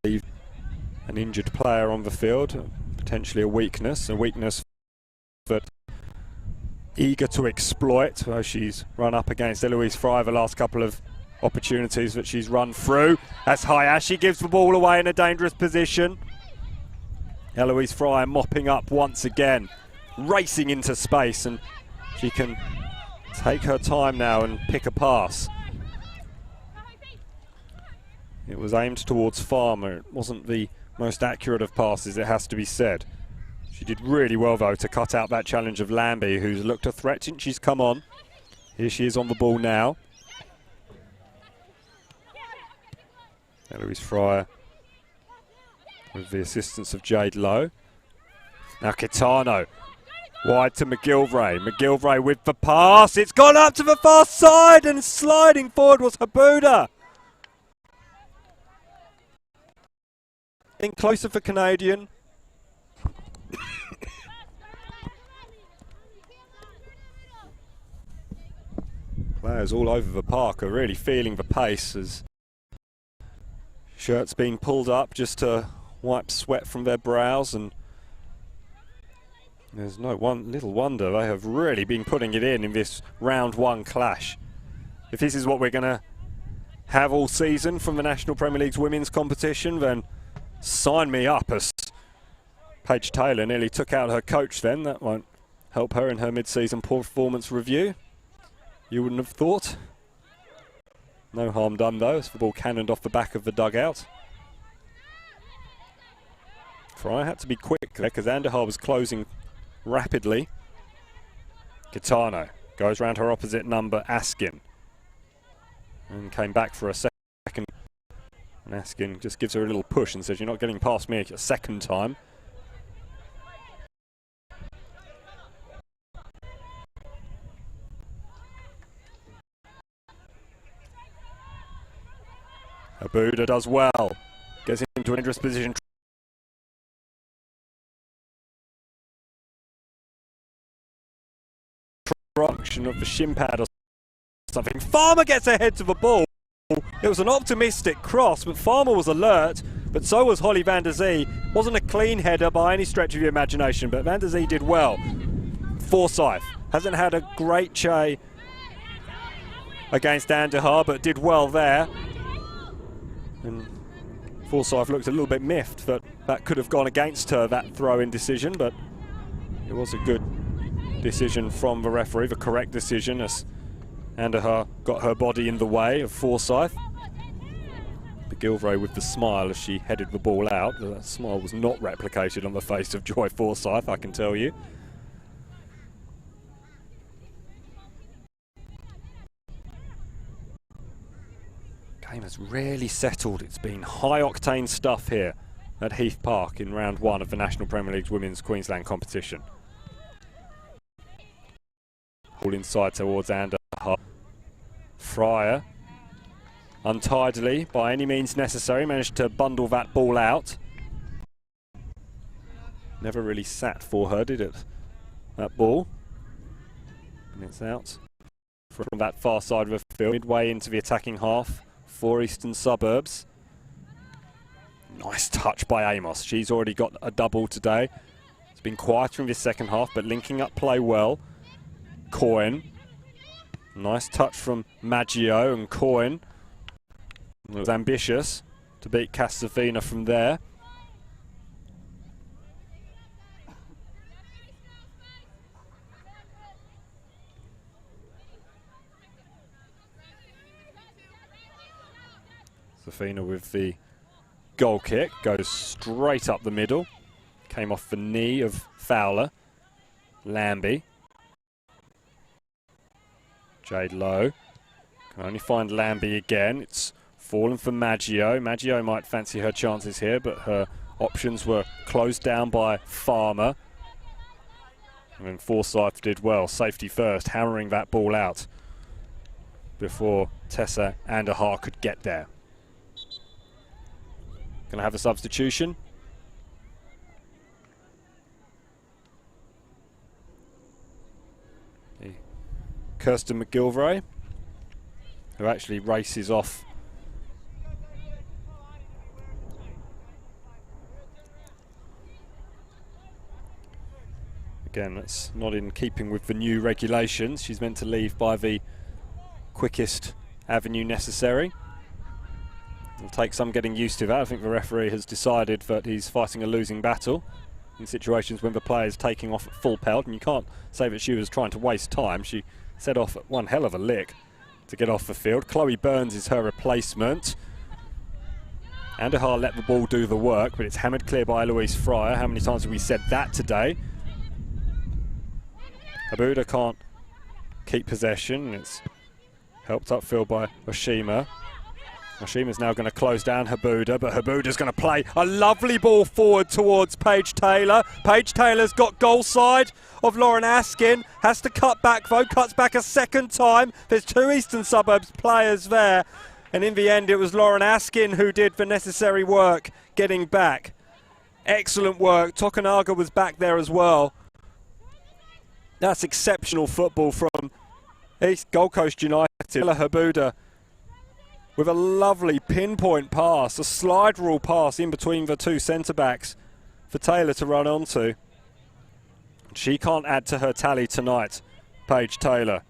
leave an injured player on the field, potentially a weakness that eager to exploit. So she's run up against Eloise Fryer the last couple of opportunities that she's run through. As Hayashi gives the ball away in a dangerous position. Eloise Fryer mopping up once again, racing into space, and she can take her time now and pick a pass. It was aimed towards Farmer. It wasn't the most accurate of passes, it has to be said. She did really well, though, to cut out that challenge of Lambie, who's looked a threat since she's come on. Here she is on the ball now. Eloise Fryer with the assistance of Jade Lowe. Now Kitano, wide to McGilvray. McGilvray with the pass. It's gone up to the far side, and sliding forward was Habuda. In closer for Canadian. Players all over the park are really feeling the pace as shirts being pulled up just to wipe sweat from their brows, and there's little wonder they have really been putting it in this round one clash. If this is what we're going to have all season from the National Premier League's women's competition, then sign me up. As Paige Taylor nearly took out her coach then. That won't help her in her mid-season performance review, you wouldn't have thought. No harm done though, as the ball cannoned off the back of the dugout. Fryer had to be quick there because Andahar was closing rapidly. Kitano goes round her opposite number, Askin, and came back for a second. And Askin just gives her a little push and says, "You're not getting past me a second time." Habuda does well, gets into a dangerous position. Function of the shin pad or something. Farmer gets ahead to the ball. It was an optimistic cross, but Farmer was alert, but so was Holly van der Zee. Wasn't a clean header by any stretch of your imagination, but van der Zee did well. Forsyth hasn't had a great chay against Andahar, but did well there. And Forsyth looked a little bit miffed that that could have gone against her, that throw-in decision, but it was a good decision from the referee, the correct decision, as Andahar got her body in the way of Forsyth. McGilvray with the smile as she headed the ball out. That smile was not replicated on the face of Joy Forsyth, I can tell you. Game has really settled. It's been high-octane stuff here at Heath Park in round one of the National Premier League's Women's Queensland competition. Ball inside towards Andahar. Fryer, untidily, by any means necessary, managed to bundle that ball out. Never really sat for her, did it, that ball? And it's out from that far side of the field, midway into the attacking half for Eastern Suburbs. Nice touch by Amos. She's already got a double today. It's been quieter in this second half, but linking up play well. Coyne. Nice touch from Maggio, and Coyne was ambitious to beat Casavina from there. Safina with the goal kick, goes straight up the middle. Came off the knee of Fowler. Lambie. Jade Lowe can only find Lambie again. It's fallen for Maggio. Maggio might fancy her chances here, but her options were closed down by Farmer. And then Forsyth did well, safety first, hammering that ball out before Tessa Andahar could get there. Going to have a substitution. Kirsten McGilvray, who actually races off again. That's not in keeping with the new regulations. She's meant to leave by the quickest avenue necessary. It'll take some getting used to that. I think the referee has decided that he's fighting a losing battle in situations when the player is taking off at full pelt, and you can't say that she was trying to waste time. She set off at one hell of a lick to get off the field. Chloe Burns is her replacement. Andahar let the ball do the work, but it's hammered clear by Eloise Fryer. How many times have we said that today? Habuda can't keep possession. It's helped upfield by Oshima. Oshima's now going to close down Habuda, but Habuda's going to play a lovely ball forward towards Paige Taylor. Paige Taylor's got goal side of Lauren Askin. Has to cut back though, cuts back a second time. There's two Eastern Suburbs players there. And in the end, it was Lauren Askin who did the necessary work getting back. Excellent work. Tokunaga was back there as well. That's exceptional football from East Gold Coast United. Habuda with a lovely pinpoint pass, a slide rule pass in between the two centre-backs for Taylor to run onto. She can't add to her tally tonight, Paige Taylor,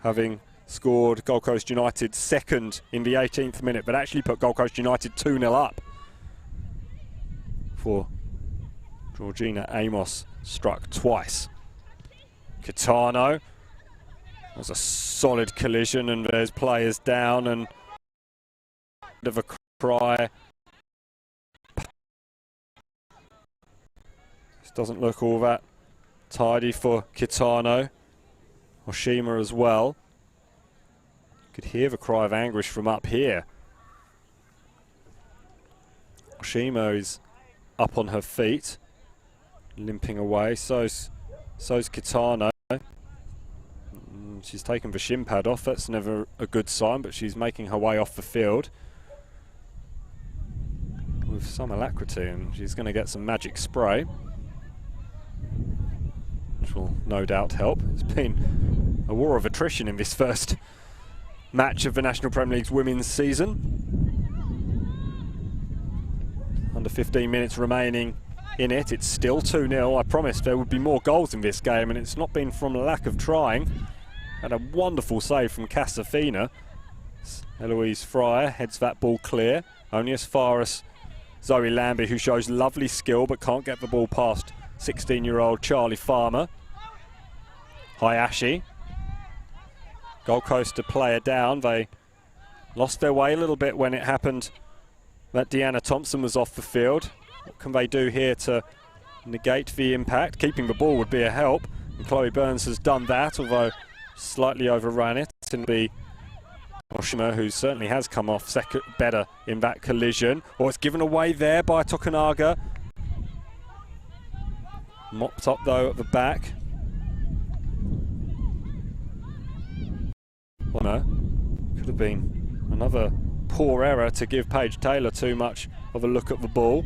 having scored Gold Coast United second in the 18th minute, but actually put Gold Coast United 2-0 up for Georgina Amos struck twice. Kitano, was a solid collision and there's players down and of a cry. This doesn't look all that tidy for Kitano. Oshima as well. Could hear the cry of anguish from up here. Oshima is up on her feet, limping away. So's Kitano. She's taken the shin pad off. That's never a good sign, but she's making her way off the field with some alacrity, and she's going to get some magic spray, which will no doubt help. It's been a war of attrition in this first match of the National Premier League's women's season. Under 15 minutes remaining in it. It's still 2-0. I promised there would be more goals in this game, and it's not been from a lack of trying. And a wonderful save from Casafina. Eloise Fryer heads that ball clear, only as far as Zoe Lambie, who shows lovely skill but can't get the ball past 16-year-old Charlie Farmer. Hayashi. Gold Coast a player down. They lost their way a little bit when it happened that Deanna Thompson was off the field. What can they do here to negate the impact? Keeping the ball would be a help, and Chloe Burns has done that, although slightly overran it. And be Oshima, who certainly has come off second better in that collision. It's given away there by Tokunaga. Mopped up though at the back. Well, no, could have been another poor error to give Paige Taylor too much of a look at the ball.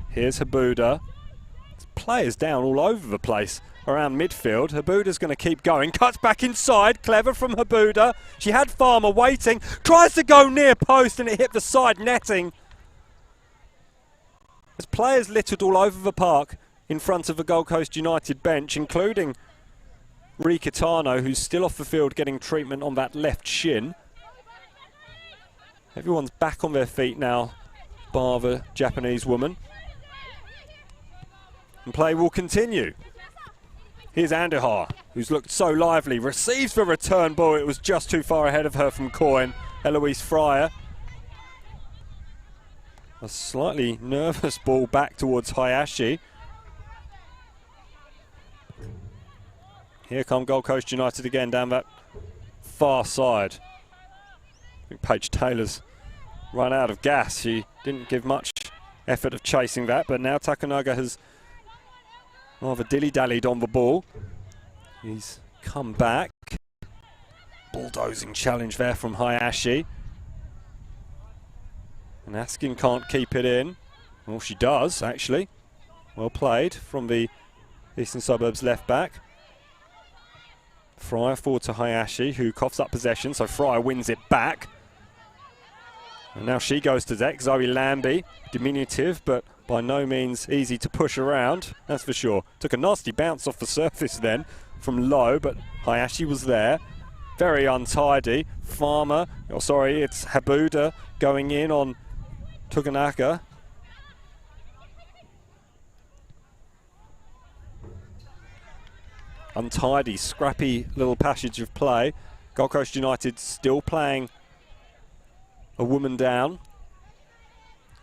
Here's Habuda. There's players down all over the place around midfield. Habuda's going to keep going, cuts back inside, clever from Habuda. She had Farmer waiting, tries to go near post and it hit the side netting. There's players littered all over the park in front of the Gold Coast United bench, including Rika Tano, who's still off the field getting treatment on that left shin. Everyone's back on their feet now, bar the Japanese woman. And play will continue. Here's Andahar, who's looked so lively, receives the return ball. It was just too far ahead of her from Coyne. Eloise Fryer. A slightly nervous ball back towards Hayashi. Here come Gold Coast United again down that far side. I think Paige Taylor's run out of gas. She didn't give much effort of chasing that, but now Tokunaga has rather dilly-dallied on the ball. He's come back. Bulldozing challenge there from Hayashi. And Askin can't keep it in. Well, she does, actually. Well played from the Eastern Suburbs left back. Fryer forward to Hayashi, who coughs up possession, so Fryer wins it back. And now she goes to deck. Zoe Lambie, diminutive, but by no means easy to push around, that's for sure. Took a nasty bounce off the surface then from low, but Hayashi was there. Very untidy. Farmer, oh sorry, it's Habuda going in on Tokunaga. Untidy, scrappy little passage of play. Gold Coast United still playing a woman down.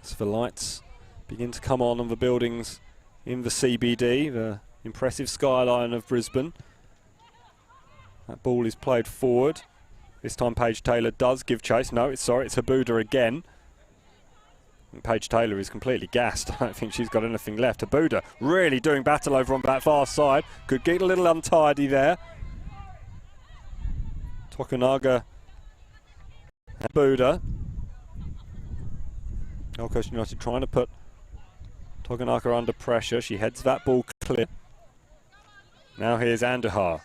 As the lights begin to come on the buildings in the CBD, the impressive skyline of Brisbane. That ball is played forward. This time Paige Taylor does give chase. No, it's Habuda again. And Paige Taylor is completely gassed. I don't think she's got anything left. Habuda really doing battle over on that far side. Could get a little untidy there. Tokunaga, Habuda. Gold Coast United trying to put Tokunaga under pressure. She heads that ball clear. Now here's Andujar.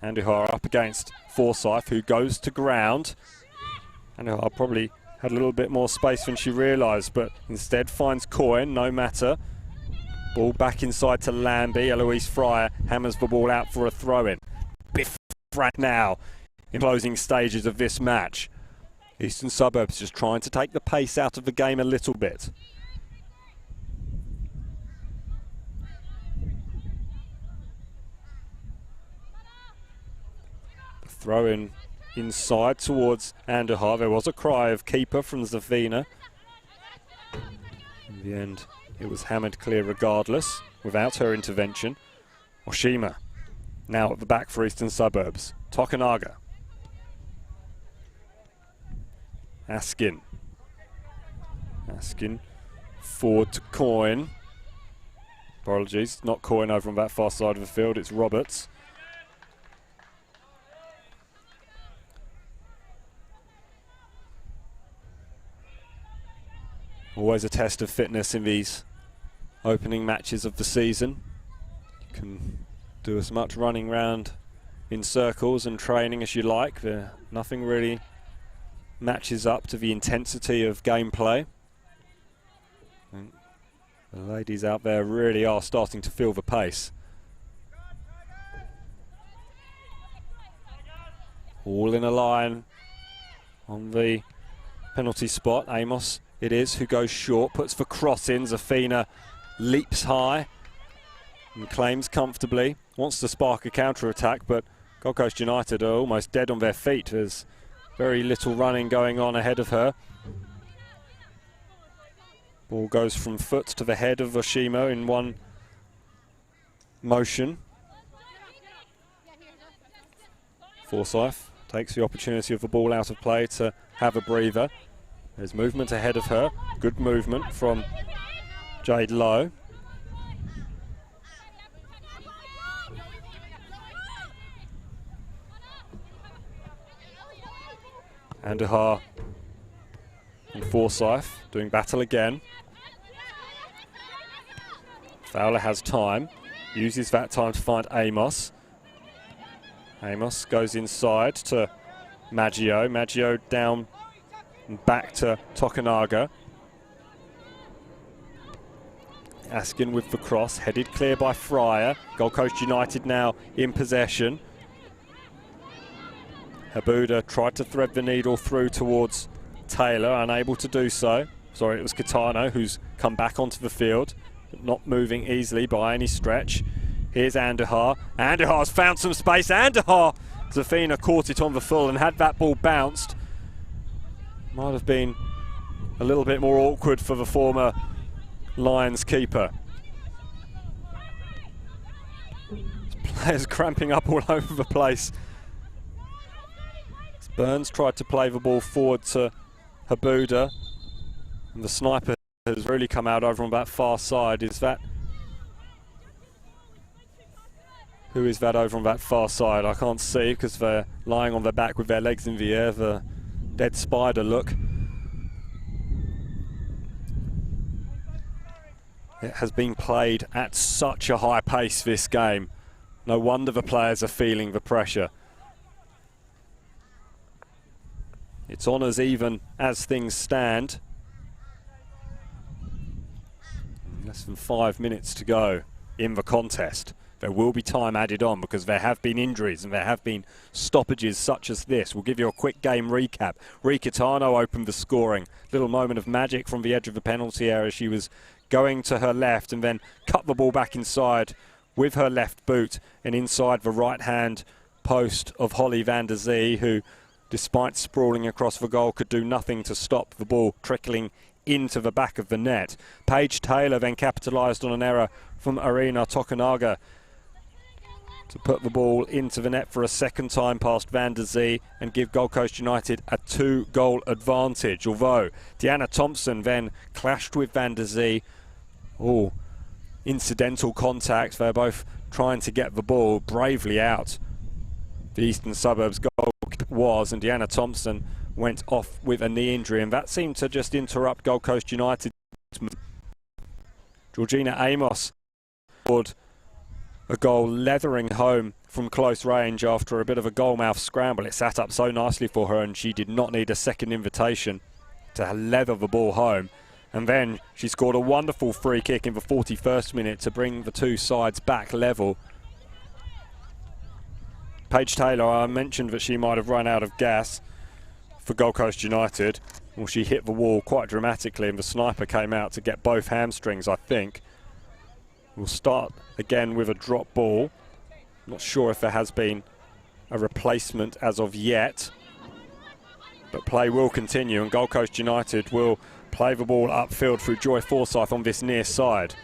Andujar up against Forsyth, who goes to ground. Andujar probably had a little bit more space than she realised, but instead finds Coyne, no matter. Ball back inside to Lambie. Eloise Fryer hammers the ball out for a throw-in. Biff right now in closing stages of this match. Eastern Suburbs just trying to take the pace out of the game a little bit. The throw-in inside towards Andujar. There was a cry of keeper from Zafina. In the end, it was hammered clear regardless, without her intervention. Oshima now at the back for Eastern Suburbs. Tokunaga. Askin forward to Coyne. Apologies, not Coyne over on that far side of the field, it's Roberts. Always a test of fitness in these opening matches of the season. You can do as much running around in circles and training as you like. Nothing really matches up to the intensity of gameplay. And the ladies out there really are starting to feel the pace. All in a line on the penalty spot. Amos it is who goes short, puts the cross in. Zafina leaps high and claims comfortably. Wants to spark a counter-attack, but Gold Coast United are almost dead on their feet. There's very little running going on ahead of her. Ball goes from foot to the head of Oshima in one motion. Forsyth takes the opportunity of the ball out of play to have a breather. There's movement ahead of her. Good movement from Jade Lowe. Andujar and Forsyth doing battle again. Fowler has time, uses that time to find Amos. Amos goes inside to Maggio. Maggio down and back to Tokunaga. Askin with the cross, headed clear by Fryer. Gold Coast United now in possession. Habuda tried to thread the needle through towards Taylor, unable to do so. Sorry, it was Kitano who's come back onto the field, but not moving easily by any stretch. Here's Andujar. Andujar's found some space. Andujar! Zafina caught it on the full and had that ball bounced. Might have been a little bit more awkward for the former Lions keeper. Players cramping up all over the place. Burns tried to play the ball forward to Habuda, and the sniper has really come out over on that far side. Who is that over on that far side? I can't see because they're lying on their back with their legs in the air, the dead spider look. It has been played at such a high pace, this game. No wonder the players are feeling the pressure. It's honours even as things stand. Less than 5 minutes to go in the contest. There will be time added on because there have been injuries and there have been stoppages such as this. We'll give you a quick game recap. Rikitano opened the scoring. Little moment of magic from the edge of the penalty area. She was going to her left and then cut the ball back inside with her left boot and inside the right hand post of Holly van der Zee, who despite sprawling across the goal could do nothing to stop the ball trickling into the back of the net. Paige Taylor then capitalised on an error from Arina Tokunaga to put the ball into the net for a second time past Van der Zee and give Gold Coast United a 2-goal advantage. Although Deanna Thompson then clashed with Van der Zee. Oh, incidental contact. They're both trying to get the ball bravely out. The Eastern Suburbs goal was, and Deanna Thompson went off with a knee injury, and that seemed to just interrupt Gold Coast United. Georgina Amos scored a goal leathering home from close range after a bit of a goalmouth scramble. It sat up so nicely for her, and she did not need a second invitation to leather the ball home. And then she scored a wonderful free kick in the 41st minute to bring the two sides back level. Paige Taylor, I mentioned that she might have run out of gas for Gold Coast United. Well, she hit the wall quite dramatically, and the sniper came out to get both hamstrings, I think. We'll start again with a drop ball. Not sure if there has been a replacement as of yet, but play will continue, and Gold Coast United will play the ball upfield through Joy Forsyth on this near side.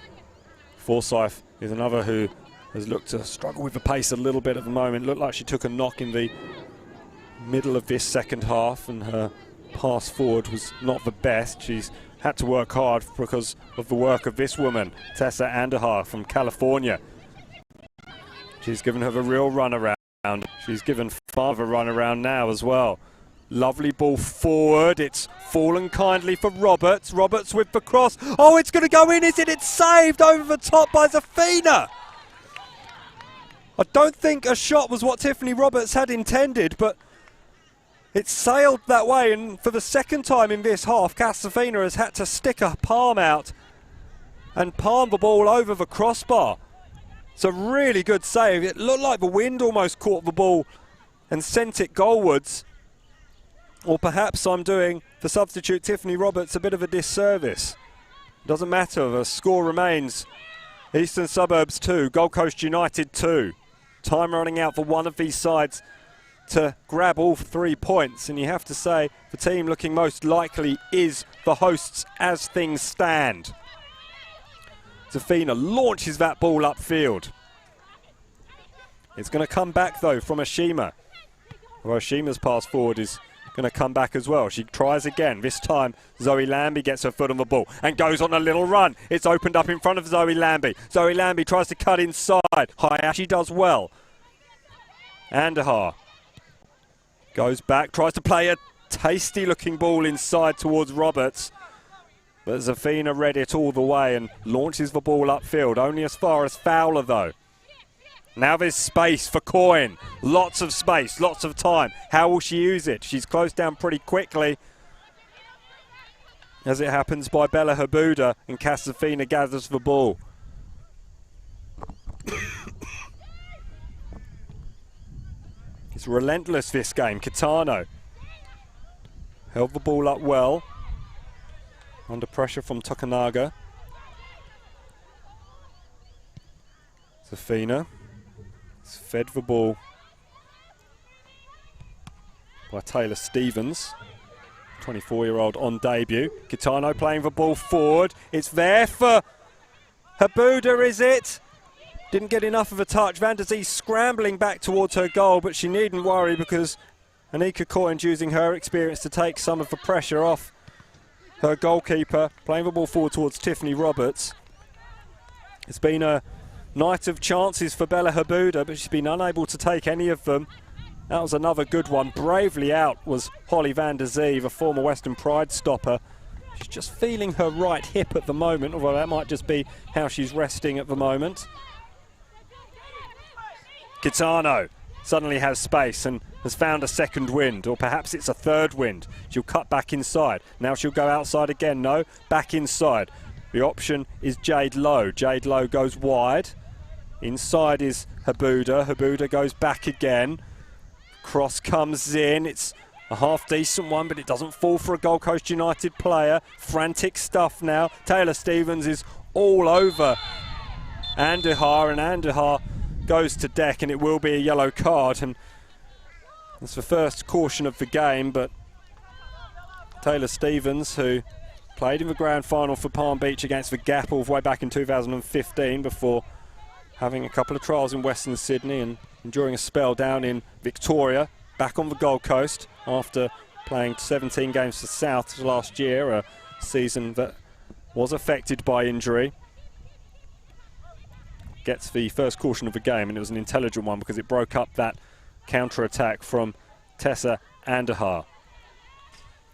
Forsyth is another who has looked to struggle with the pace a little bit at the moment. Looked like she took a knock in the middle of this second half, and her pass forward was not the best. She's had to work hard because of the work of this woman, Tessa Andahar from California. She's given her a real run around. She's given Father a run around now as well. Lovely ball forward. It's fallen kindly for Roberts. Roberts with the cross. Oh, it's going to go in, is it? It's saved over the top by Zafina. I don't think a shot was what Tiffany Roberts had intended, but it sailed that way, and for the second time in this half, Casafina has had to stick a palm out and palm the ball over the crossbar. It's a really good save. It looked like the wind almost caught the ball and sent it goalwards. Or perhaps I'm doing the substitute Tiffany Roberts a bit of a disservice. Doesn't matter, the score remains Eastern Suburbs 2, Gold Coast United 2. Time running out for one of these sides to grab all 3 points, and you have to say the team looking most likely is the hosts as things stand. Zafina launches that ball upfield. It's going to come back though from Ashima. Well, Ashima's pass forward is going to come back as well. She tries again. This time Zoe Lambie gets her foot on the ball and goes on a little run. It's opened up in front of Zoe Lambie. Zoe Lambie tries to cut inside. Hayashi does well. Andahar goes back, tries to play a tasty looking ball inside towards Roberts. But Zafina read it all the way and launches the ball upfield, only as far as Fowler though. Now there's space for Coyne. Lots of space, lots of time. How will she use it? She's closed down pretty quickly, as it happens, by Bella Habuda, and Casafina gathers the ball. It's relentless this game. Kitano held the ball up well, under pressure from Tokunaga. Zafina has fed the ball by Taylor Stevens, 24-year-old on debut. Kitano playing the ball forward. It's there for Habuda, is it? Didn't get enough of a touch. Van der Zee scrambling back towards her goal, but she needn't worry because Anika Coyne's using her experience to take some of the pressure off her goalkeeper, playing the ball forward towards Tiffany Roberts. It's been a night of chances for Bella Habuda, but she's been unable to take any of them. That was another good one. Bravely out was Holly Van der Zee, the former Western Pride stopper. She's just feeling her right hip at the moment, although that might just be how she's resting at the moment. Kitano suddenly has space and has found a second wind, or perhaps it's a third wind. She'll cut back inside. Now she'll go outside again. No, back inside. The option is Jade Lowe. Jade Lowe goes wide. Inside is Habuda. Habuda goes back again. Cross comes in. It's a half-decent one, but it doesn't fall for a Gold Coast United player. Frantic stuff now. Taylor Stevens is all over Andahar, and Andahar goes to deck, and it will be a yellow card, and it's the first caution of the game. But Taylor Stevens, who Played in the grand final for Palm Beach against the Gap all the way back in 2015 before having a couple of trials in Western Sydney and enduring a spell down in Victoria, back on the Gold Coast after playing 17 games for South last year, a season that was affected by injury. Gets the first caution of the game, and it was an intelligent one because it broke up that counter-attack from Tessa Andahar.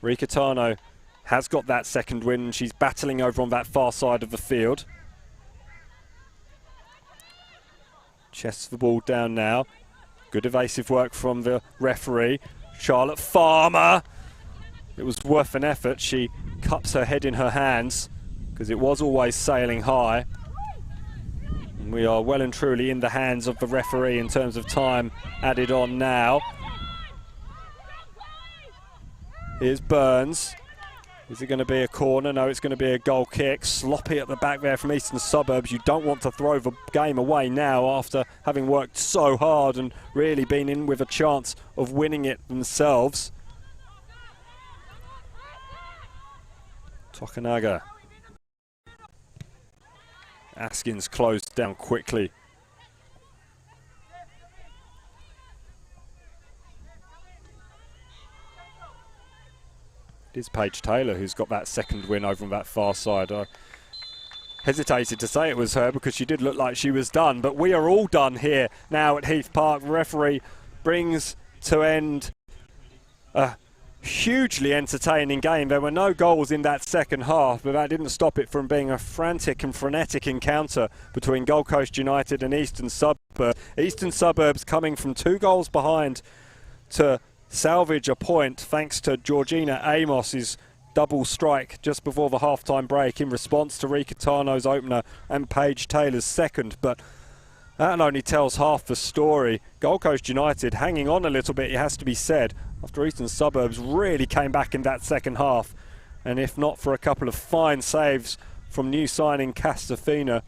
Ricatano has got that second win, and she's battling over on that far side of the field. Chests the ball down now. Good evasive work from the referee. Charlotte Farmer. It was worth an effort. She cups her head in her hands because it was always sailing high. And we are well and truly in the hands of the referee in terms of time added on now. Here's Burns. Is it going to be a corner? No, it's going to be a goal kick. Sloppy at the back there from Eastern Suburbs. You don't want to throw the game away now after having worked so hard and really been in with a chance of winning it themselves. Tokunaga. Askins closed down quickly. It is Paige Taylor who's got that second win over on that far side. I hesitated to say it was her because she did look like she was done, but we are all done here now at Heath Park. The referee brings to end a hugely entertaining game. There were no goals in that second half, but that didn't stop it from being a frantic and frenetic encounter between Gold Coast United and Eastern Suburbs. Eastern Suburbs coming from 2 goals behind to salvage a point thanks to Georgina Amos's double strike just before the half-time break in response to Ricatano's opener and Paige Taylor's second. But that only tells half the story. Gold Coast United hanging on a little bit, it has to be said, after Eastern Suburbs really came back in that second half. And if not for a couple of fine saves from new signing Castafina,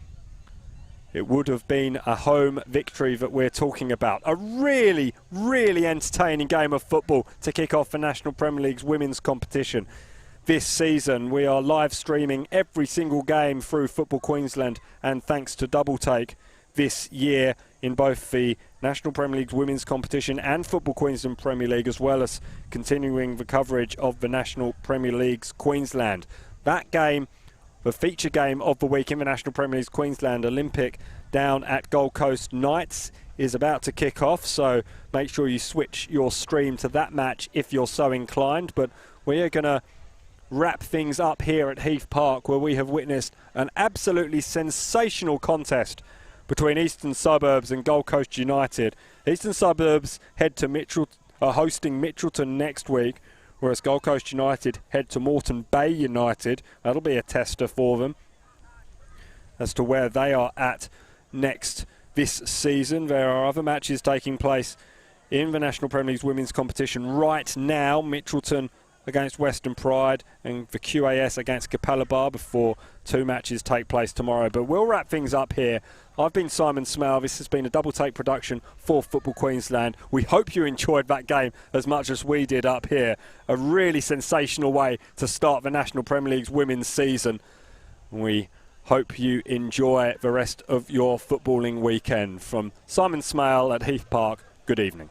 it would have been a home victory that we're talking about. A really, really entertaining game of football to kick off the National Premier League's women's competition. This season, we are live streaming every single game through Football Queensland, and thanks to Double Take this year in both the National Premier League's women's competition and Football Queensland Premier League, as well as continuing the coverage of the National Premier League's Queensland. That game, the feature game of the week in the National Premier League's Queensland Olympic down at Gold Coast Knights is about to kick off, so make sure you switch your stream to that match if you're so inclined. But we are going to wrap things up here at Heath Park, where we have witnessed an absolutely sensational contest between Eastern Suburbs and Gold Coast United. Eastern Suburbs head to hosting Mitchelton next week, whereas Gold Coast United head to Moreton Bay United. That'll be a tester for them as to where they are at next this season. There are other matches taking place in the National Premier League's women's competition right now. Mitchelton against Western Pride and the QAS against Capalaba before 2 matches take place tomorrow. But we'll wrap things up here. I've been Simon Smale. This has been a Double Take production for Football Queensland. We hope you enjoyed that game as much as we did up here. A really sensational way to start the National Premier League's women's season. We hope you enjoy the rest of your footballing weekend. From Simon Smale at Heath Park, good evening.